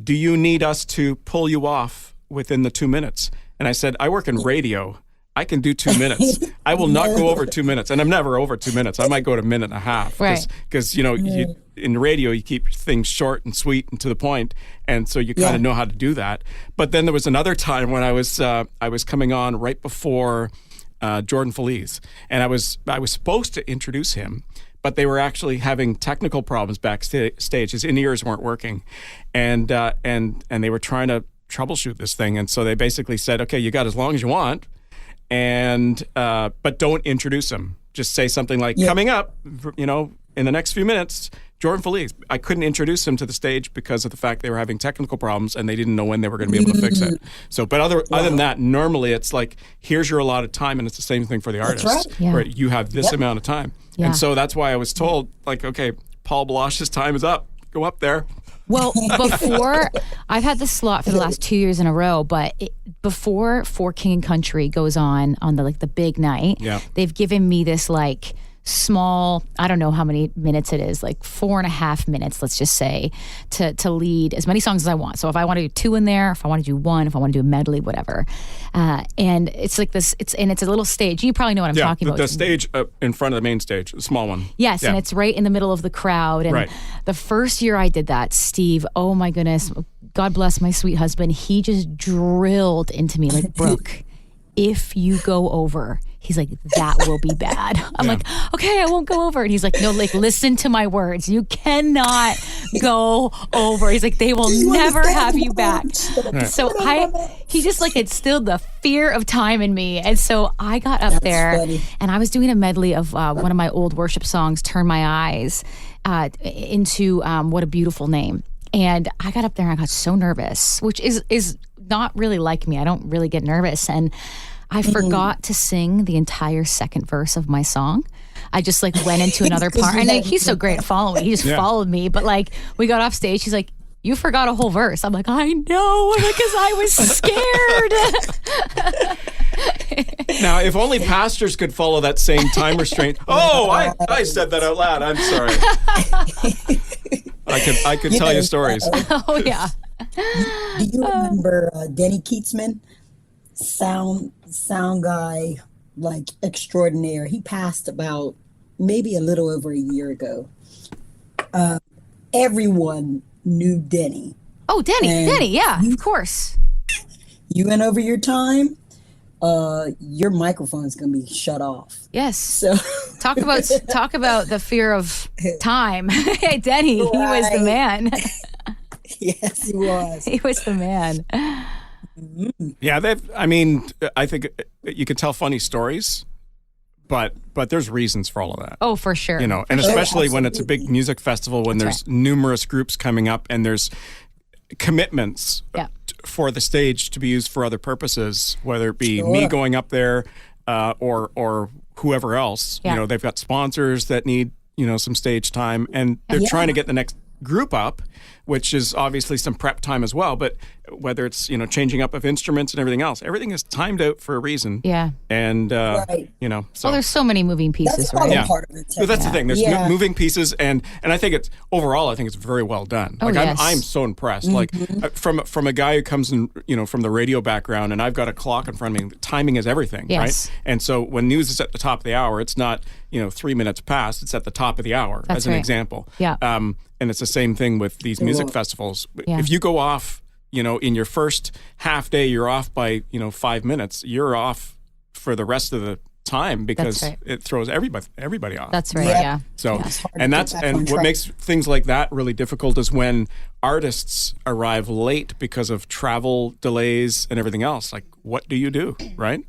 Do you need us to pull you off within the 2 minutes? And I said, I work in radio. I can do 2 minutes. I will not go over 2 minutes. And I'm never over 2 minutes. I might go to a minute and a half. Right. Because, in radio, you keep things short and sweet and to the point. And so you kind of know how to do that. But then there was another time when I was coming on right before Jordan Feliz. And I was supposed to introduce him. But they were actually having technical problems backstage. His in-ears weren't working. And they were trying to troubleshoot this thing. And so they basically said, okay, you got as long as you want. And but don't introduce him. Just say something like, coming up, in the next few minutes, Jordan Feliz. I couldn't introduce him to the stage because of the fact they were having technical problems and they didn't know when they were going to be able to fix it. So, but other than that, normally it's like, here's your allotted time, and it's the same thing for the artist. That's right. Yeah. Where you have this amount of time. Yeah. And so that's why I was told, like, okay, Paul Baloche's time is up. Go up there. Well, before, I've had this slot for the last 2 years in a row, but before For King and Country goes on the big night, they've given me this like small, I don't know how many minutes it is, like 4.5 minutes, let's just say, to lead as many songs as I want. So if I want to do 2 in there, if I want to do 1, if I want to do a medley, whatever. And it's like this, it's a little stage. You probably know what I'm talking about. The stage in front of the main stage, the small one. Yes, and it's right in the middle of the crowd. And the first year I did that, Steve, oh my goodness, God bless my sweet husband, he just drilled into me like, Brooke, if you go over, he's like, that will be bad. I'm like, okay, I won't go over. And he's like, no, like, listen to my words. You cannot go over. He's like, they will never have you back. Right. So he just like instilled the fear of time in me. And so I got up there and I was doing a medley of one of my old worship songs, Turn My Eyes, into What a Beautiful Name. And I got up there and I got so nervous, which is not really like me. I don't really get nervous. And I forgot to sing the entire second verse of my song. I just like went into another part. And he's so great at following. He just followed me. But like we got off stage, he's like, you forgot a whole verse. I'm like, I know, because I was scared. Now, if only pastors could follow that same time restraint. Oh, I said that out loud. I'm sorry. I could tell you stories. Oh, yeah. Do you remember Denny Keatsman? Sound guy, like extraordinaire. He passed about maybe a little over a year ago. Everyone knew Denny. Oh, Denny, yeah, of course. You went over your time, your microphone's gonna be shut off. Yes. So talk about the fear of time. Hey, Denny, he was the man. Yes, he was. He was the man. Yeah, I think you could tell funny stories, but there's reasons for all of that. Oh, for sure. And especially when it's a big music festival, when there's numerous groups coming up and there's commitments for the stage to be used for other purposes, whether it be me going up there or whoever else. Yeah. They've got sponsors that need, some stage time, and they're trying to get the next group up, which is obviously some prep time as well. But whether it's, changing up of instruments and everything else, everything is timed out for a reason. Yeah. And, so. Well, there's so many moving pieces, That's right? part of it. So that's the thing. There's moving pieces, and I think it's overall. I think it's very well done. Oh, like yes. I'm so impressed. Like from a guy who comes in, from the radio background, and I've got a clock in front of me. Timing is everything, Yes. right? And so when news is at the top of the hour, it's not 3 minutes past. It's at the top of the hour, That's as an right. example. Yeah. And it's the same thing with these music festivals. Yeah. If you go off, in your first half day, you're off by 5 minutes. You're off for the rest of the time because That's right. it throws everybody off. That's right. Yeah. So, It's hard to and get that's back on and what track. makes things like that really difficult is when artists arrive late because of travel delays and everything else. Like, what do you do, right?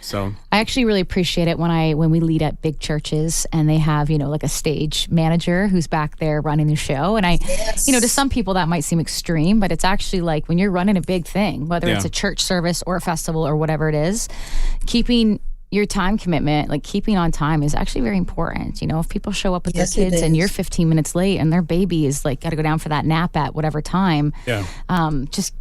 So I actually really appreciate it when we lead at big churches and they have, like a stage manager who's back there running the show. And to some people that might seem extreme, but it's actually like when you're running a big thing, whether it's a church service or a festival or whatever it is, keeping your time commitment, like keeping on time, is actually very important. If people show up with their kids and you're 15 minutes late and their baby is like got to go down for that nap at whatever time, just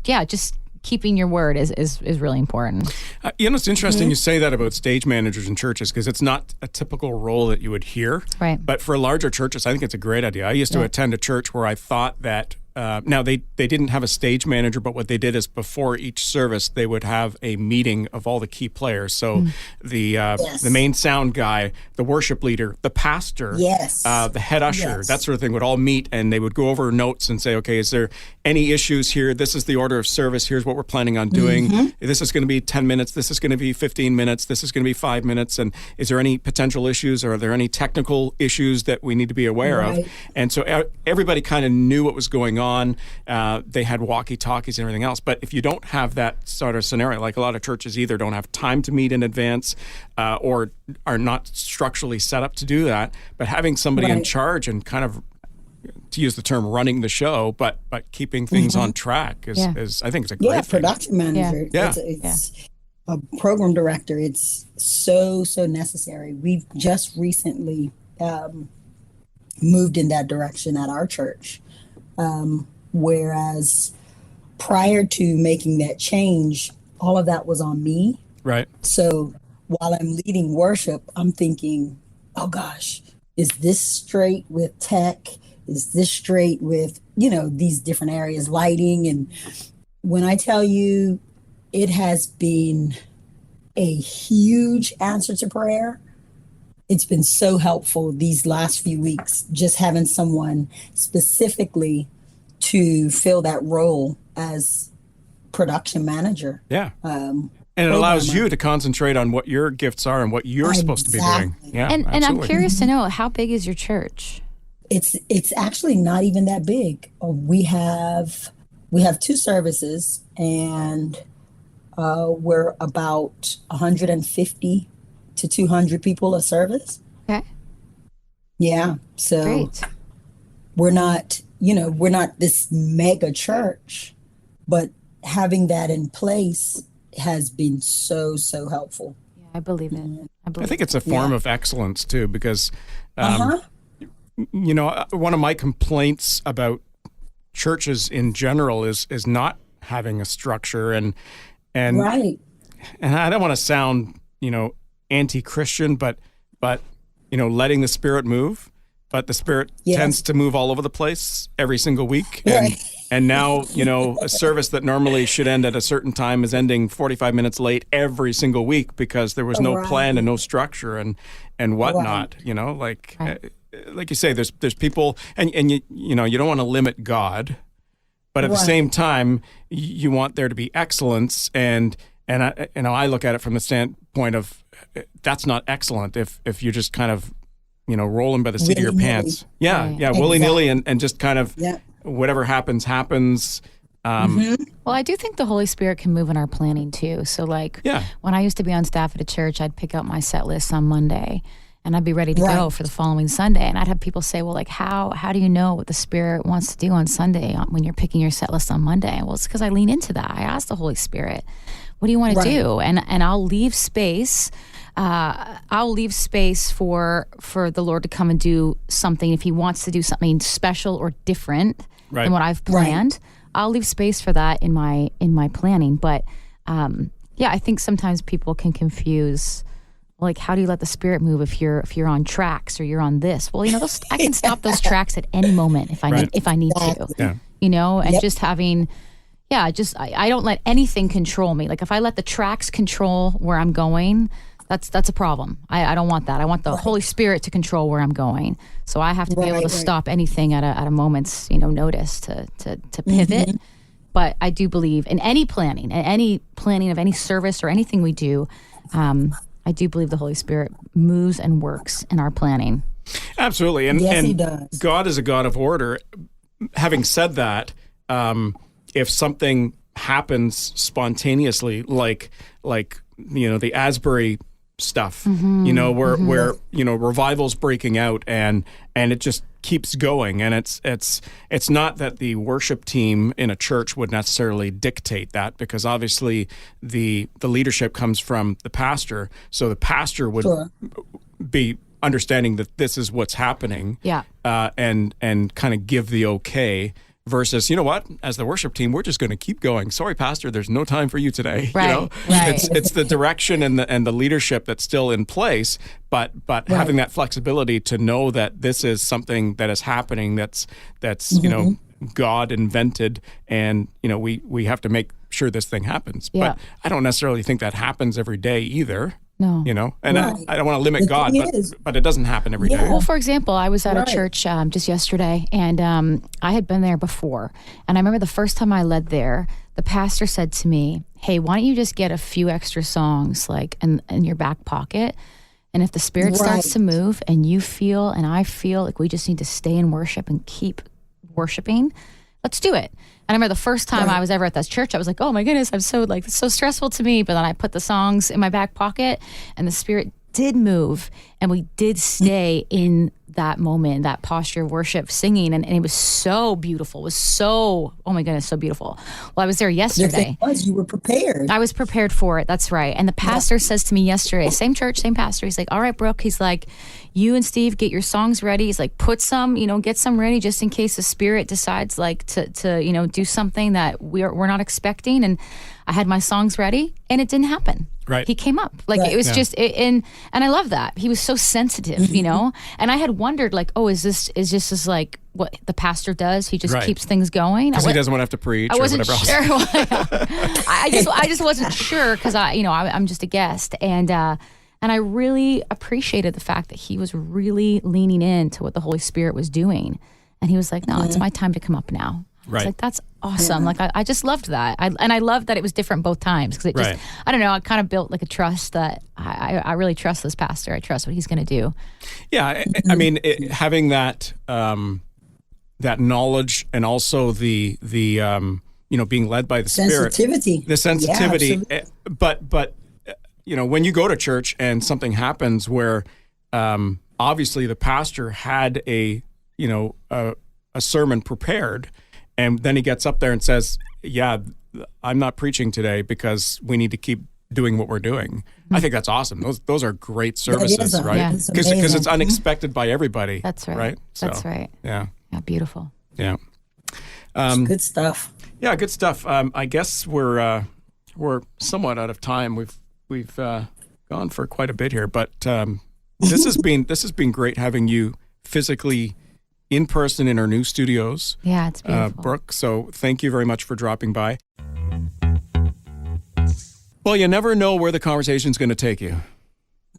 keeping your word is really important. it's interesting you say that about stage managers in churches, because it's not a typical role that you would hear. Right. But for larger churches, I think it's a great idea. I used to attend a church where I thought that now they didn't have a stage manager, but what they did is before each service they would have a meeting of all the key players. So the main sound guy, the worship leader, the pastor, the head usher, that sort of thing would all meet, and they would go over notes and say, okay, is there any issues here? This is the order of service. Here's what we're planning on doing. This is going to be 10 minutes. This is going to be 15 minutes. This is going to be 5 minutes. And is there any potential issues, or are there any technical issues that we need to be aware of? And so everybody kind of knew what was going on. They had walkie-talkies and everything else. But if you don't have that sort of scenario, like a lot of churches either don't have time to meet in advance or are not structurally set up to do that, but having somebody in charge and kind of, to use the term, running the show, but keeping things on track is I think it's a great thing. Production manager. Yeah. It's a program director. It's so necessary. We've just recently moved in that direction at our church. Whereas prior to making that change, all of that was on me. Right. So while I'm leading worship, I'm thinking, oh gosh, is this straight with tech? Is this straight with, these different areas, lighting? And when I tell you, it has been a huge answer to prayer. It's been so helpful these last few weeks, just having someone specifically to fill that role as production manager. Yeah. And it allows you to concentrate on what your gifts are and what you're supposed to be doing. Yeah. And I'm curious to know, how big is your church? It's actually not even that big. We have 2 services, and we're about 150 to 200 people a service. Okay. Yeah. So Great. we're not this mega church, but having that in place has been so helpful. Yeah, I believe it. I think it's a form of excellence too, because one of my complaints about churches in general is not having a structure and Right. and I don't want to sound, anti-Christian, but letting the Spirit move. But the Spirit Yes. tends to move all over the place every single week. Right. And now, a service that normally should end at a certain time is ending 45 minutes late every single week because there was no Right. plan and no structure and whatnot. Right. Like you say, there's people, and you don't want to limit God, but at the Right. same time, you want there to be excellence. And I look at it from the standpoint of that's not excellent if you're just kind of rolling by the seat of your Willy-nilly. pants. Yeah, Right. yeah, willy-nilly and just kind of Yeah. whatever happens. Well, I do think the Holy Spirit can move in our planning too. So Yeah. when I used to be on staff at a church, I'd pick out my set list on Monday and I'd be ready to go Right. for the following Sunday. And I'd have people say, well, like, how do you know what the Spirit wants to do on Sunday when you're picking your set list on Monday? Well, it's because I lean into that. I ask the Holy Spirit, what do you want to Right. do? And I'll leave space. I'll leave space for the Lord to come and do something if He wants to do something special or different Right. than what I've planned. I'll leave space for that in my planning. But I think sometimes people can confuse, like, how do you let the Spirit move if you're on tracks or you're on this? Well, I can stop those tracks at any moment if I Right. need to. Exactly. Yeah. And Yep. just having. Yeah, I don't let anything control me. Like if I let the tracks control where I'm going, that's a problem. I don't want that. I want the Holy Spirit to control where I'm going. So I have to be able to Right. stop anything at a moment's notice to pivot. But I do believe in any planning of any service or anything we do. I do believe the Holy Spirit moves and works in our planning. Absolutely. And, Yes, and He does. God is a God of order. Having said that, if something happens spontaneously, like the Asbury stuff, where revival's breaking out and it just keeps going, and it's not that the worship team in a church would necessarily dictate that, because obviously the leadership comes from the pastor, so the pastor would Sure. be understanding that this is what's happening, Yeah. and kind of give the okay. Versus, as the worship team, we're just going to keep going. Sorry, Pastor, there's no time for you today. Right. It's the direction and the leadership that's still in place, but having that flexibility to know that this is something that is happening that's God invented, and we have to make sure this thing happens. Yeah. But I don't necessarily think that happens every day either. No. And Right. I don't want to limit The God, thing is- but it doesn't happen every day. Yeah. Well, for example, I was at Right. a church just yesterday, and I had been there before. And I remember the first time I led there, the pastor said to me, "Hey, why don't you just get a few extra songs like in your back pocket? And if the Spirit starts to Right. move and you feel and I feel like we just need to stay in worship and keep worshiping, let's do it." And I remember the first time I was ever at that church, I was like, oh my goodness, it's so stressful to me. But then I put the songs in my back pocket and the Spirit did move and we did stay in that moment, that posture of worship, singing. And it was so beautiful. It was so, oh my goodness, so beautiful. Well, I was there The yesterday. thing was, you were prepared. I was prepared for it. That's right. And the pastor says to me yesterday, same church, same pastor. He's like, all right, Brooke. He's like, you and Steve, get your songs ready. He's like, put some, get some ready just in case the Spirit decides like to do something that we're not expecting. And I had my songs ready and it didn't happen. Right. He came up like it was just and I love that. He was so sensitive, and I had wondered like, oh, is this like what the pastor does? He just Right. keeps things going. Because he doesn't want to have to preach I or wasn't whatever sure. else. I just wasn't sure because I'm just a guest, and I really appreciated the fact that he was really leaning into what the Holy Spirit was doing, and he was like, "No, it's my time to come up now." Right. It's like that's awesome. Like I just loved that, and I loved that it was different both times because it just Right. I don't know. I kind of built like a trust that I really trust this pastor. I trust what he's going to do. Yeah, I mean, having that that knowledge and also the being led by the Spirit, Sensitivity. the sensitivity. Yeah, absolutely. But when you go to church and something happens where obviously the pastor had a sermon prepared, and then he gets up there and says, "Yeah, I'm not preaching today because we need to keep doing what we're doing." I think that's awesome. Those are great services, is, right? yeah. It's Because amazing. it's unexpected by everybody. That's right. Right. That's right. Yeah. Yeah, beautiful. Yeah. Good stuff. Yeah, good stuff. I guess we're somewhat out of time. We've gone for quite a bit here, but this has been great having you physically in person in our new studios. Yeah, it's beautiful. Brooke, so thank you very much for dropping by. Well, you never know where the conversation's going to take you.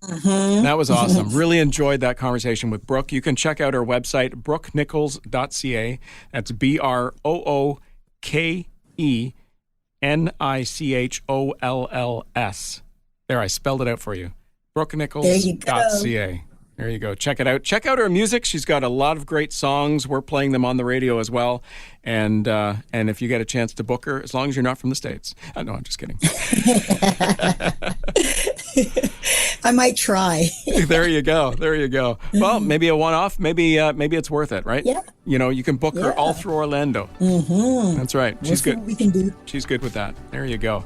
That was awesome. Really enjoyed that conversation with Brooke. You can check out her website, brookenichols.ca. That's BROOKENICHOLLS. There, I spelled it out for you. brookenichols.ca. There you go. Check it out. Check out her music. She's got a lot of great songs. We're playing them on the radio as well. And if you get a chance to book her, as long as you're not from the States. No, I'm just kidding. I might try. There you go. Well, maybe a one-off. Maybe it's worth it, right? Yeah. You can book her all through Orlando. That's right. She's good. What we can do. She's good with that. There you go.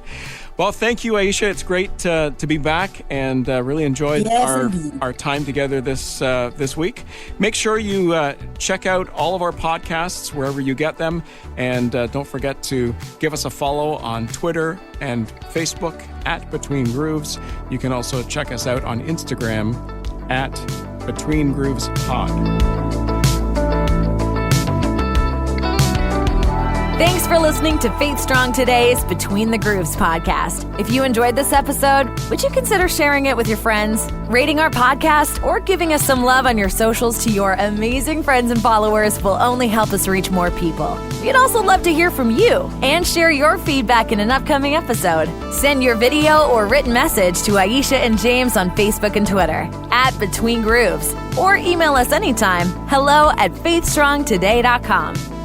Well, thank you, Ayiesha. It's great to be back and really enjoyed our time together this week. Make sure you check out all of our podcasts wherever you get them. And don't forget to give us a follow on Twitter and Facebook at Between Grooves. You can also check us out on Instagram at Between Grooves Pod. Thanks for listening to Faith Strong Today's Between the Grooves podcast. If you enjoyed this episode, would you consider sharing it with your friends, rating our podcast, or giving us some love on your socials to your amazing friends and followers will only help us reach more people. We'd also love to hear from you and share your feedback in an upcoming episode. Send your video or written message to Ayiesha and James on Facebook and Twitter at Between Grooves, or email us anytime, hello@faithstrongtoday.com.